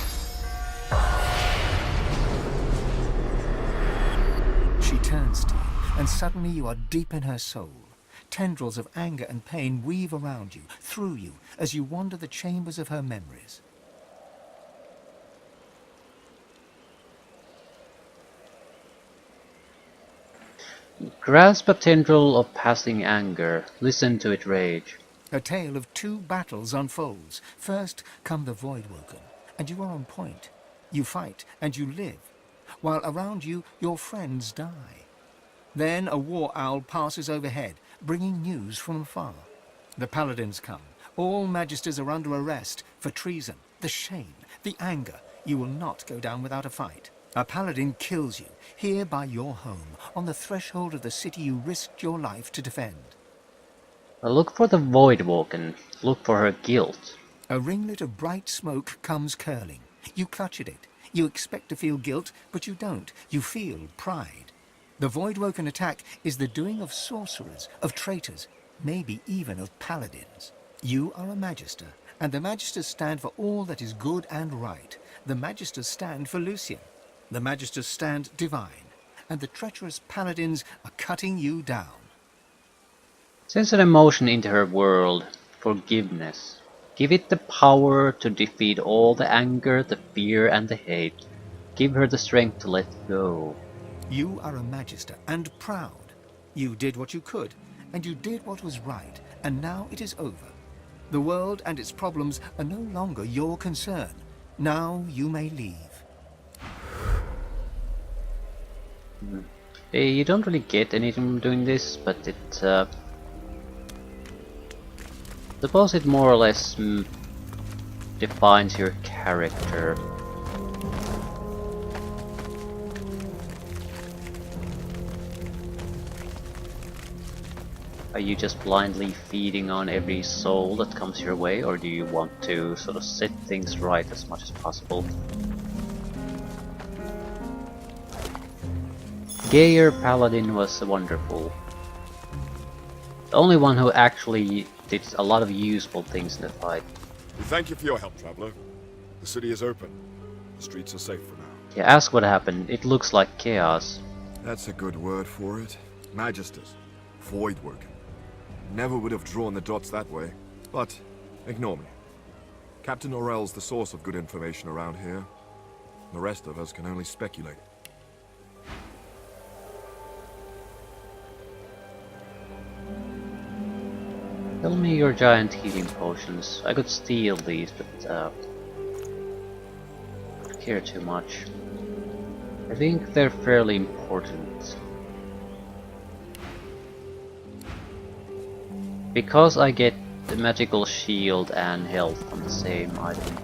She turns to you, and suddenly you are deep in her soul. Tendrils of anger and pain weave around you, through you, as you wander the chambers of her memories. Grasp a tendril of passing anger, listen to it rage. A tale of two battles unfolds. First come the Voidwoken, and you are on point. You fight, and you live, while around you your friends die. Then a war owl passes overhead, bringing news from afar. The paladins come. All magisters are under arrest for treason, the shame, the anger. You will not go down without a fight. A paladin kills you, here by your home, on the threshold of the city you risked your life to defend. Look for the Voidwoken. Look for her guilt. A ringlet of bright smoke comes curling. You clutch at it. You expect to feel guilt, but you don't. You feel pride. The Voidwoken attack is the doing of sorcerers, of traitors, maybe even of paladins. You are a magister, and the magisters stand for all that is good and right. The magisters stand for Lucian. The magisters stand divine, and the treacherous paladins are cutting you down. Sends an emotion into her world. Forgiveness. Give it the power to defeat all the anger, the fear, and the hate. Give her the strength to let go. You are a magister, and proud. You did what you could, and you did what was right, and now it is over. The world and its problems are no longer your concern. Now you may leave. You don't really get anything from doing this, but it suppose it more or less defines your character. Are you just blindly feeding on every soul that comes your way, or do you want to sort of set things right as much as possible? Geir Paladin was wonderful. The only one who actually did a lot of useful things in the fight. We thank you for your help, traveler. The city is open. The streets are safe for now. Yeah, ask what happened. It looks like chaos. That's a good word for it. Magisters. Voidwoken. Never would have drawn the dots that way. But, ignore me. Captain Orell's the source of good information around here. The rest of us can only speculate. Tell me your giant healing potions. I could steal these, but I don't care too much. I think they're fairly important. Because I get the magical shield and health from the same item.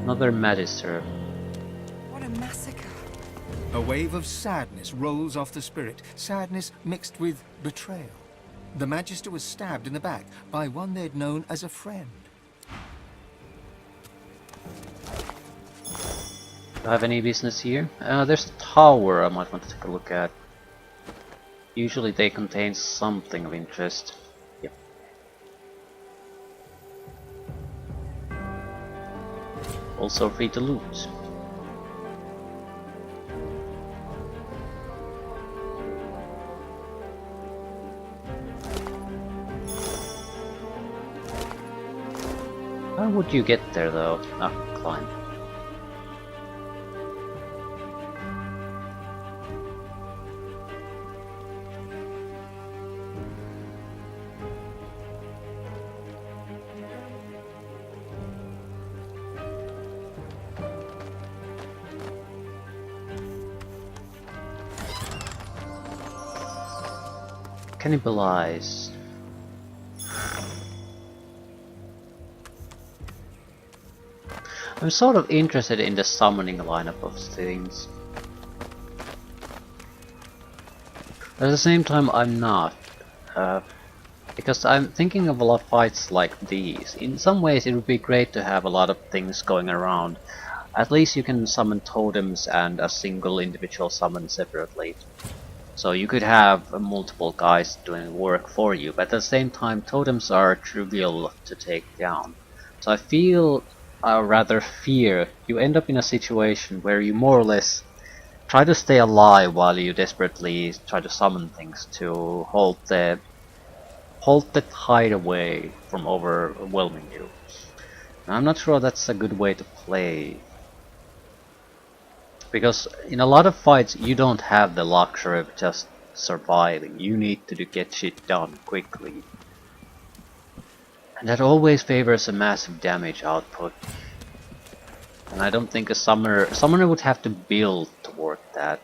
Another Magister. What a massacre. A wave of sadness rolls off the spirit, sadness mixed with betrayal. The Magister was stabbed in the back by one they'd known as a friend. Do I have any business here? There's a tower I might want to take a look at. Usually they contain something of interest. Yep. Also free to loot. How would you get there though? Ah, climb. Cannibalize. I'm sort of interested in the summoning lineup of things. At the same time, I'm not. Because I'm thinking of a lot of fights like these. In some ways, it would be great to have a lot of things going around. At least you can summon totems and a single individual summon separately. So you could have multiple guys doing work for you, but at the same time totems are trivial to take down. So I feel, rather fear, you end up in a situation where you more or less try to stay alive while you desperately try to summon things to hold the tide away from overwhelming you. And I'm not sure that's a good way to play. Because in a lot of fights you don't have the luxury of just surviving, you need to get shit done quickly. And that always favors a massive damage output. And I don't think a summoner would have to build toward that.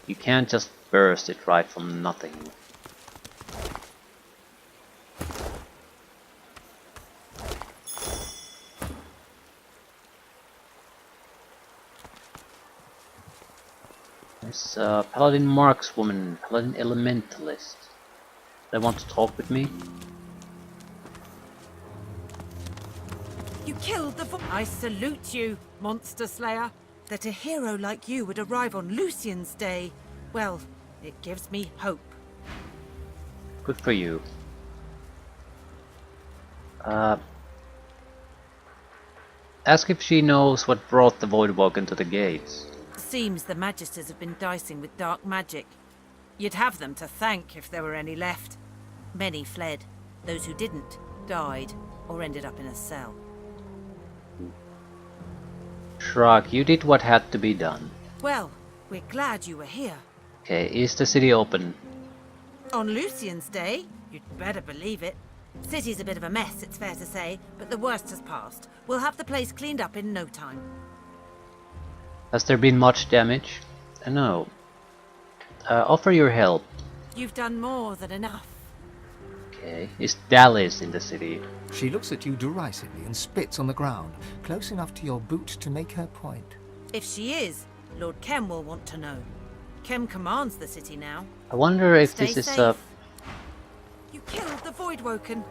You can't just burst it right from nothing. There's a Paladin Markswoman, Paladin Elementalist. They want to talk with me? You killed the I salute you, Monster Slayer. That a hero like you would arrive on Lucian's Day. Well, it gives me hope. Good for you. Ask if she knows what brought the Voidwoken to the gates. Seems the Magisters have been dicing with dark magic. You'd have them to thank if there were any left. Many fled. Those who didn't died or ended up in a cell. Shrug, you did what had to be done. Well, we're glad you were here. Okay, is the city open? On Lucian's Day? You'd better believe it. City's a bit of a mess, it's fair to say, but the worst has passed. We'll have the place cleaned up in no time. Has there been much damage? No. Offer your help. You've done more than enough. Okay, is Dallas in the city? She looks at you derisively and spits on the ground, close enough to your boot to make her point. If she is, Lord Kem will want to know. Kem commands the city now. I wonder if Stay this is safe. You killed the Voidwoken.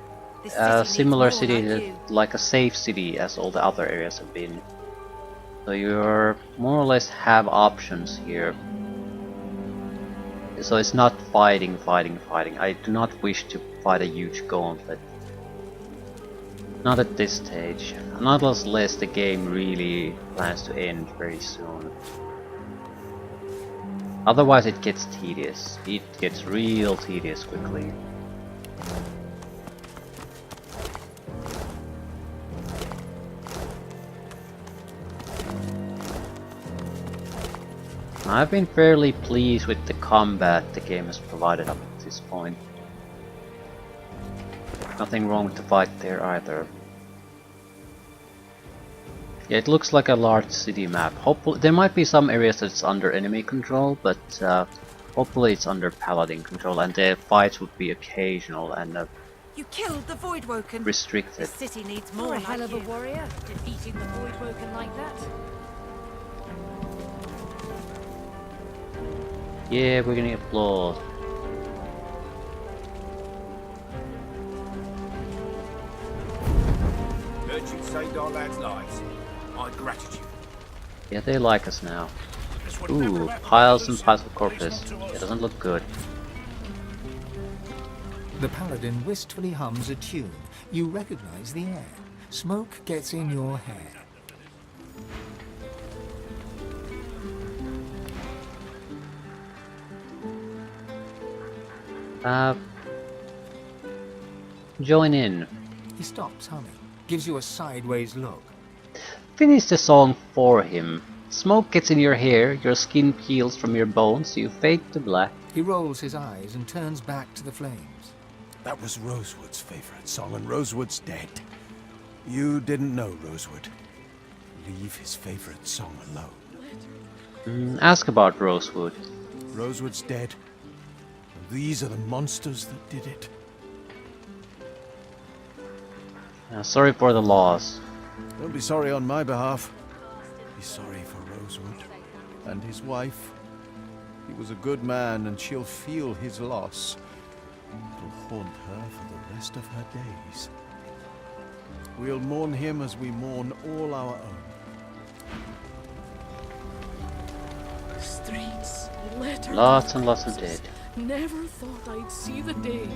This city a needs similar more city, like you. like a safe city as all the other areas have been. So you're more or less have options here. So it's not fighting. I do not wish to fight a huge gauntlet. Not at this stage. Not unless the game really plans to end very soon. Otherwise it gets tedious. It gets real tedious quickly. I've been fairly pleased with the combat the game has provided up to this point. Nothing wrong with the fight there either. Yeah, it looks like a large city map. Hopefully, there might be some areas that's under enemy control, but hopefully it's under Paladin control, and the fights would be occasional and You killed the Voidwoken. restricted. The city needs You're more a hell like of a you. warrior, defeating the Voidwoken like that. Yeah, we're getting applause. Heard you saved our lads' lives. My gratitude. Yeah, they like us now. Ooh, piles and piles of corpses. It doesn't look good. The paladin wistfully hums a tune. You recognize the air. Smoke gets in your hair. Join in. He stops humming, gives you a sideways look. Finish the song for him. Smoke gets in your hair, your skin peels from your bones, you fade to black. He rolls his eyes and turns back to the flames. That was Rosewood's favorite song, and Rosewood's dead. You didn't know Rosewood. Leave his favorite song alone. Ask about Rosewood. Rosewood's dead. And these are the monsters that did it. Sorry for the loss. Don't be sorry on my behalf. Be sorry for Rosewood. And his wife. He was a good man, and she'll feel his loss. It'll haunt her for the rest of her days. We'll mourn him as we mourn all our own. Streets littered Lots with and lots of corpses. dead. Never thought I'd see the day.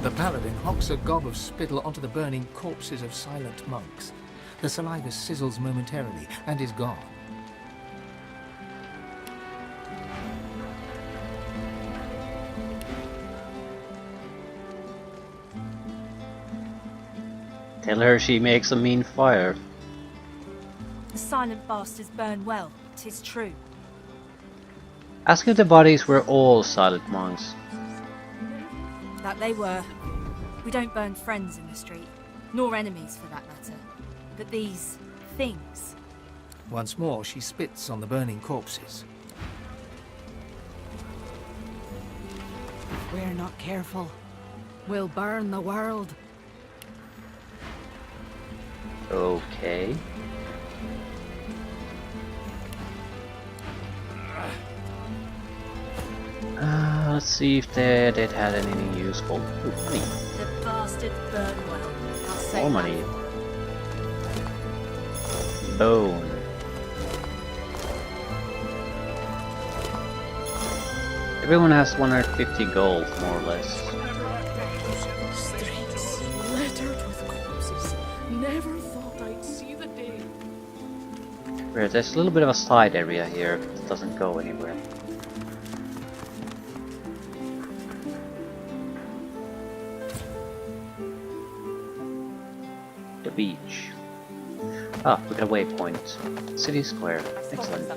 The paladin hocks a gob of spittle onto the burning corpses of silent monks. The saliva sizzles momentarily and is gone. Tell her she makes a mean fire. The silent bastards burn well, 'tis true. Ask if the bodies were all silent monks. That they were. We don't burn friends in the street, nor enemies for that matter. But these things. Once more she spits on the burning corpses. If we're not careful, we'll burn the world. Okay. Let's see if they had anything useful. Ooh, money. The bastards burn well. I'll say More that. money. Bone. Everyone has 150 gold, more or less. Streets littered with corpses. Never thought I'd see the day. Weird, there's a little bit of a side area here that doesn't go anywhere. The beach. Ah, we got a waypoint. City Square. Excellent.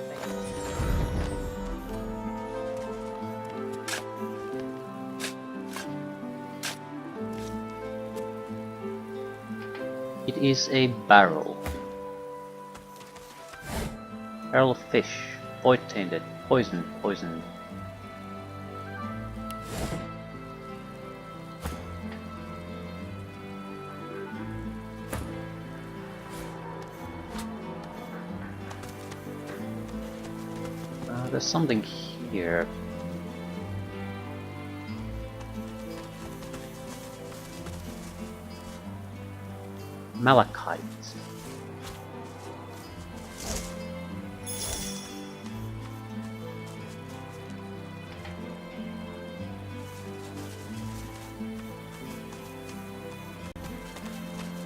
It is a barrel. Barrel of fish. Void tainted. Poison. Poison. There's something here. Malachite.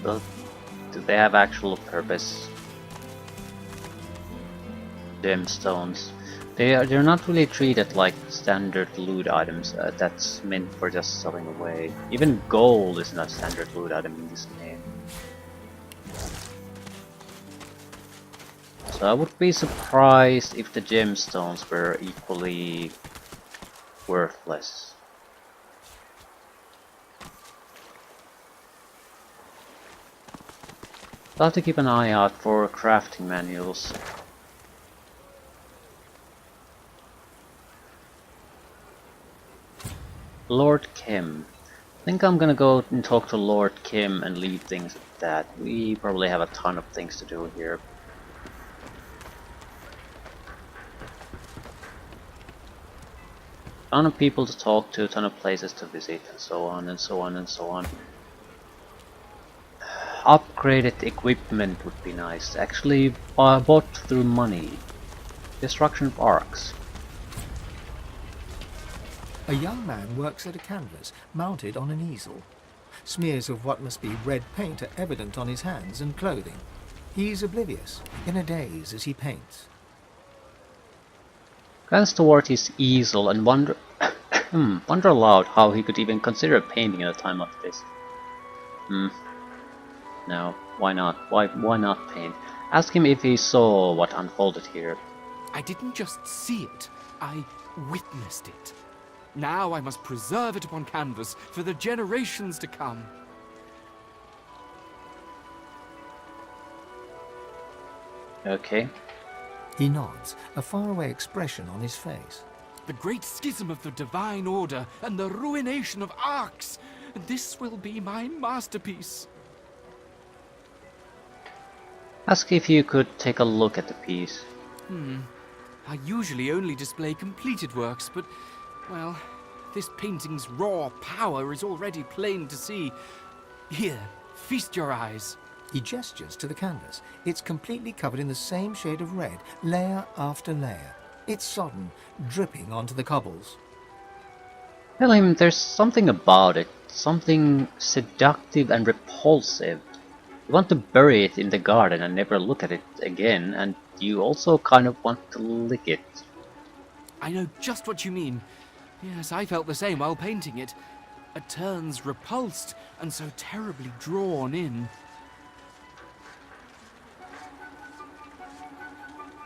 Well, do they have actual purpose? Gemstones. They're not really treated like standard loot items that's meant for just selling away. Even gold is not a standard loot item in this game. So I would be surprised if the gemstones were equally worthless. I'll have to keep an eye out for crafting manuals. Lord Kim. I think I'm gonna go and talk to Lord Kim and leave things at that. We probably have a ton of things to do here. Ton of people to talk to, ton of places to visit, and so on and so on and so on. Upgraded equipment would be nice. Actually bought through money. Destruction of arcs. A young man works at a canvas, mounted on an easel. Smears of what must be red paint are evident on his hands and clothing. He's oblivious, in a daze as he paints. Glance toward his easel and wonder wonder aloud how he could even consider painting at a time like this. No, why not? Why not paint? Ask him if he saw what unfolded here. I didn't just see it, I witnessed it. Now I must preserve it upon canvas for the generations to come. Okay. He nods, a faraway expression on his face. The great schism of the Divine Order and the ruination of Arx. This will be my masterpiece. Ask if you could take a look at the piece. I usually only display completed works, but, well, this painting's raw power is already plain to see. Here, feast your eyes. He gestures to the canvas. It's completely covered in the same shade of red, layer after layer. It's sodden, dripping onto the cobbles. Tell him there's something about it, something seductive and repulsive. You want to bury it in the garden and never look at it again, and you also kind of want to lick it. I know just what you mean. Yes, I felt the same while painting it. It turns repulsed and so terribly drawn in.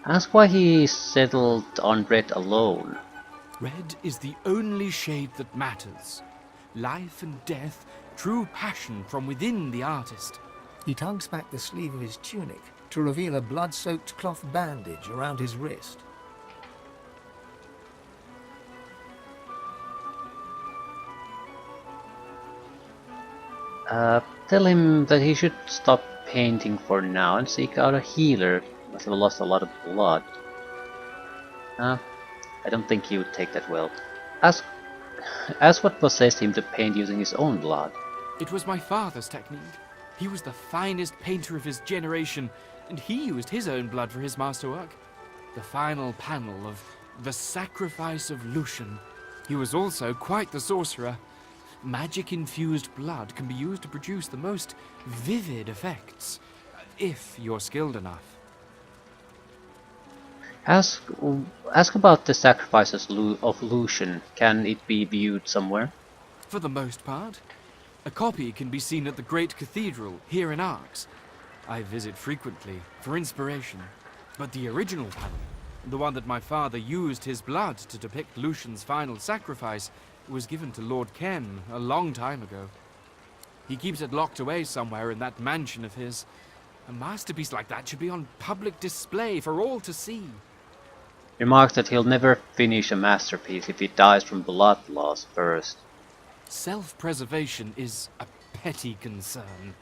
Ask why he settled on red alone. Red is the only shade that matters. Life and death, true passion from within the artist. He tugs back the sleeve of his tunic to reveal a blood-soaked cloth bandage around his wrist. Tell him that he should stop painting for now and seek out a healer. Must have lost a lot of blood. I don't think he would take that well. Ask what possessed him to paint using his own blood. It was my father's technique. He was the finest painter of his generation, and he used his own blood for his masterwork. The final panel of The Sacrifice of Lucian. He was also quite the sorcerer. Magic-infused blood can be used to produce the most vivid effects, if you're skilled enough. Ask about the sacrifices of Lucian. Can it be viewed somewhere? For the most part. A copy can be seen at the Great Cathedral here in Arx. I visit frequently for inspiration. But the original panel, the one that my father used his blood to depict Lucian's final sacrifice, was given to Lord Kem a long time ago. He keeps it locked away somewhere in that mansion of his. A masterpiece like that should be on public display for all to see. Remark that he'll never finish a masterpiece if he dies from blood loss first. Self-preservation is a petty concern.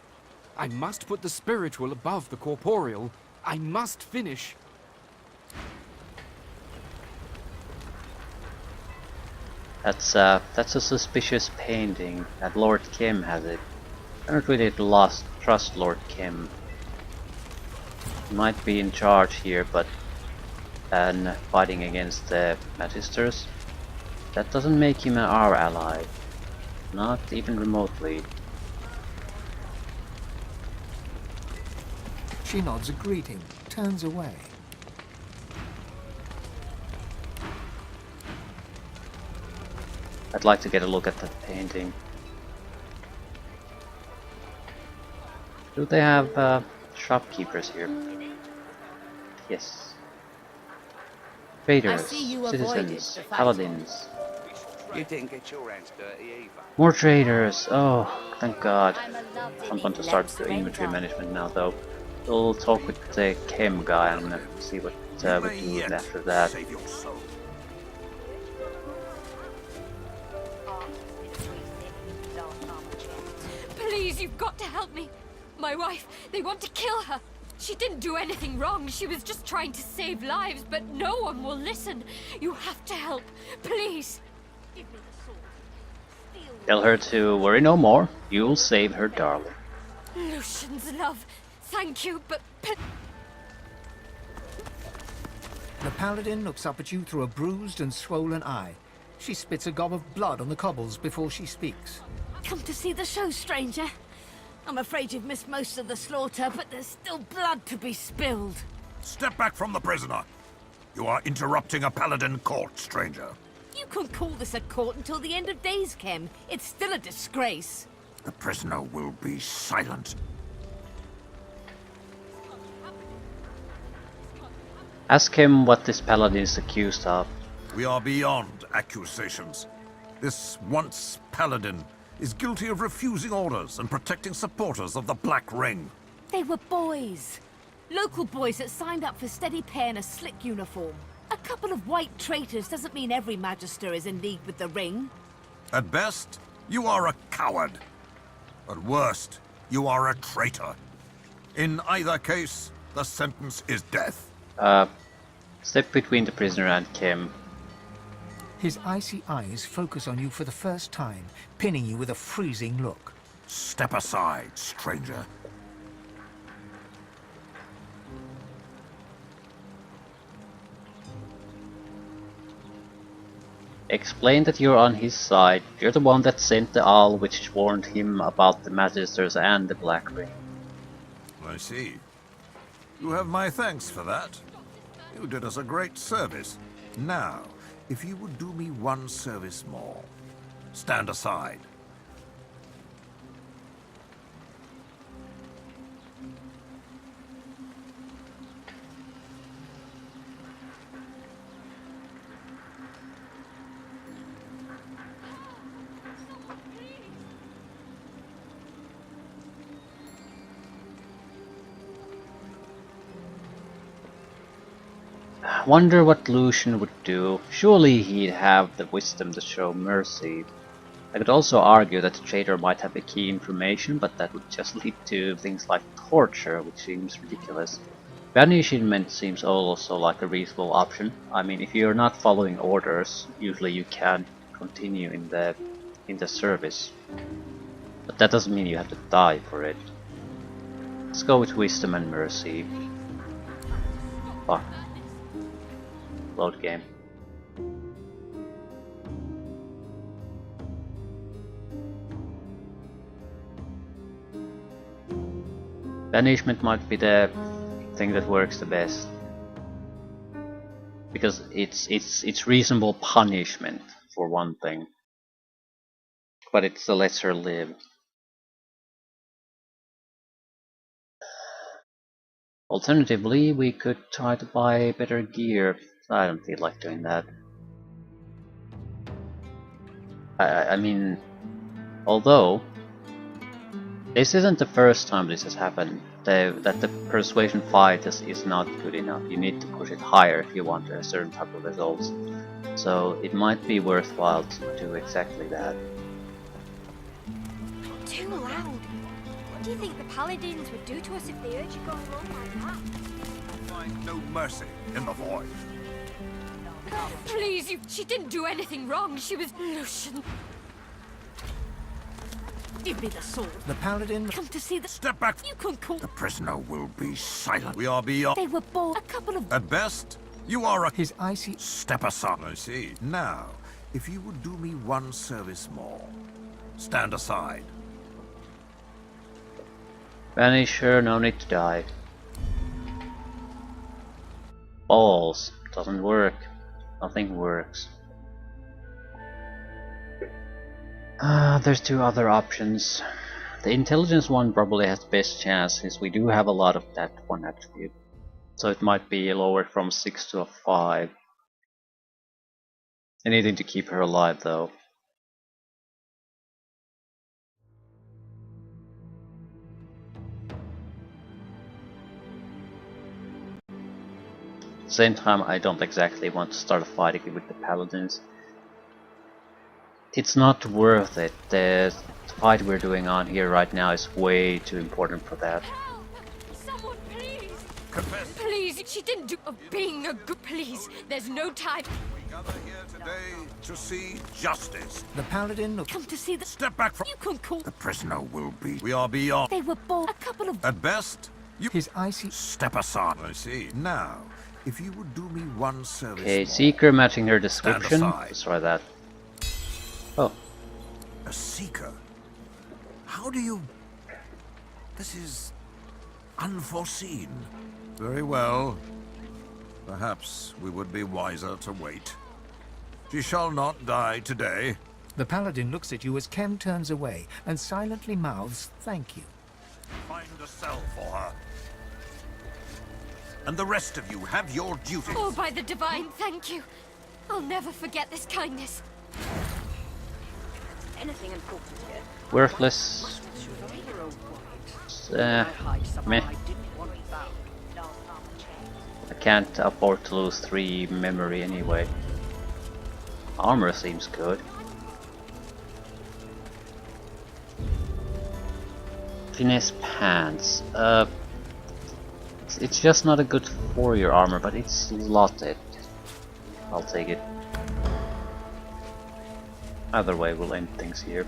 I must put the spiritual above the corporeal. I must finish. That's a suspicious painting, that Lord Kim has it. I don't really trust Lord Kim. He might be in charge here, but fighting against the Magisters, that doesn't make him our ally. Not even remotely. She nods a greeting, turns away. I'd like to get a look at that painting. Do they have shopkeepers here? Yes. Traders, citizens, paladins. You didn't get your hands dirty either. More traders! Oh, thank God. I'm going to start the inventory management now, though. We'll talk with the chem guy and see what we do after that. Save your soul. Please, you've got to help me. My wife, they want to kill her. She didn't do anything wrong. She was just trying to save lives, but no one will listen. You have to help. Please. Give me the sword. Tell her to worry no more. You'll save her darling. Lucian's love. Thank you, but... The paladin looks up at you through a bruised and swollen eye. She spits a gob of blood on the cobbles before she speaks. Come to see the show, stranger. I'm afraid you've missed most of the slaughter, but there's still blood to be spilled. Step back from the prisoner. You are interrupting a paladin court, stranger. You can't call this a court until the end of days, Kem. It's still a disgrace. The prisoner will be silent. Ask him what this paladin is accused of. We are beyond accusations. This once paladin is guilty of refusing orders and protecting supporters of the Black Ring. They were boys. Local boys that signed up for steady pay and a slick uniform. A couple of white traitors doesn't mean every Magister is in league with the Ring. At best, you are a coward. At worst, you are a traitor. In either case, the sentence is death. Step between the prisoner and Kim. His icy eyes focus on you for the first time, pinning you with a freezing look. Step aside, stranger. Explain that you're on his side. You're the one that sent the owl which warned him about the Magisters and the Black Ring. I see. You have my thanks for that. You did us a great service. Now, if you would do me one service more, stand aside. Wonder what Lucian would do. Surely he'd have the wisdom to show mercy. I could also argue that the traitor might have the key information, but that would just lead to things like torture, which seems ridiculous. Banishment seems also like a reasonable option. I mean, if you're not following orders, usually you can't continue in the service. But that doesn't mean you have to die for it. Let's go with wisdom and mercy. Fuck. Load game. Banishment might be the thing that works the best, because it's reasonable punishment for one thing, but it's the lesser live. Alternatively, we could try to buy better gear. I don't feel like doing that. I mean, although this isn't the first time this has happened, that the persuasion fight is not good enough. You need to push it higher if you want a certain type of results. So it might be worthwhile to do exactly that. Too loud. What do you think the Paladins would do to us if they heard you going wrong like that? Find no mercy in the void. Please, she didn't do anything wrong. She was Lucian. Give me the sword. The Paladin... Come to see the... Step back. You can call... The prisoner will be silent. We are beyond... They were bored. A couple of... At best, you are a... His icy... Step aside. I see. Now, if you would do me one service more, stand aside. Banish her, no need to die. Balls. Doesn't work. Nothing works. There's two other options. The intelligence one probably has the best chance, since we do have a lot of that one attribute. So it might be lowered from 6 to a 5. Anything to keep her alive though. At the same time, I don't exactly want to start a fight with the Paladins. It's not worth it. The fight we're doing on here right now is way too important for that. Help! Someone, please! Confess. Please, she didn't do being a good... Please, there's no time. We gather here today to see justice. The Paladin... Come to see the... Step back from... You can call... The prisoner will be... We are beyond... They were bored. A couple of... At best, you... His icy... Step aside. I see. Now, if you would do me one service Okay, more, Seeker matching her description. aside. Let's try that. Oh. A seeker? How do you... This is... unforeseen. Very well. Perhaps we would be wiser to wait. She shall not die today. The Paladin looks at you as Kem turns away and silently mouths, "Thank you." Find a cell for her. And the rest of you have your duties. Oh, by the Divine, thank you. I'll never forget this kindness. Anything important here? Worthless. Meh. I can't afford to lose 3 memory anyway. Armor seems good. Finesse pants. It's just not a good warrior armor, but it's slotted. I'll take it. Either way, we'll end things here.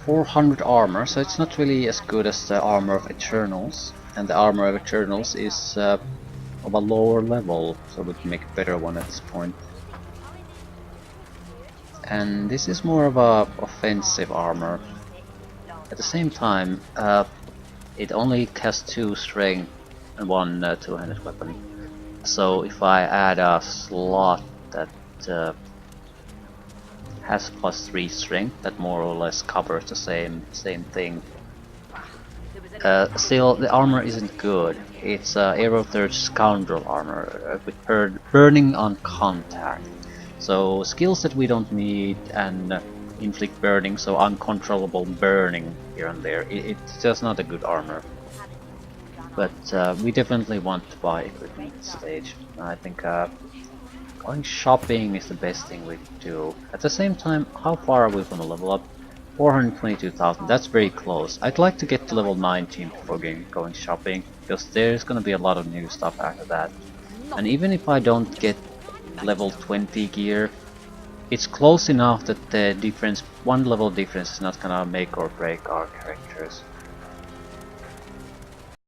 .400 armor, so it's not really as good as the armor of Eternals, and the armor of Eternals is of a lower level, so we can make a better one at this point. And this is more of a offensive armor. At the same time, it only has 2 strength and 1 two-handed weapon. So if I add a slot that has +3 strength, that more or less covers the same thing. Still, the armor isn't good. It's Aero 3rd Scoundrel armor with burning on contact. So skills that we don't need, and inflict burning, so uncontrollable burning here and there. It's just not a good armor. But we definitely want to buy equipment at this stage. I think going shopping is the best thing we can do. At the same time, how far are we from a level up? 422,000, that's very close. I'd like to get to level 19 before going shopping, because there's gonna be a lot of new stuff after that. And even if I don't get level 20 gear, it's close enough that the difference, 1 level difference, is not gonna make or break our characters.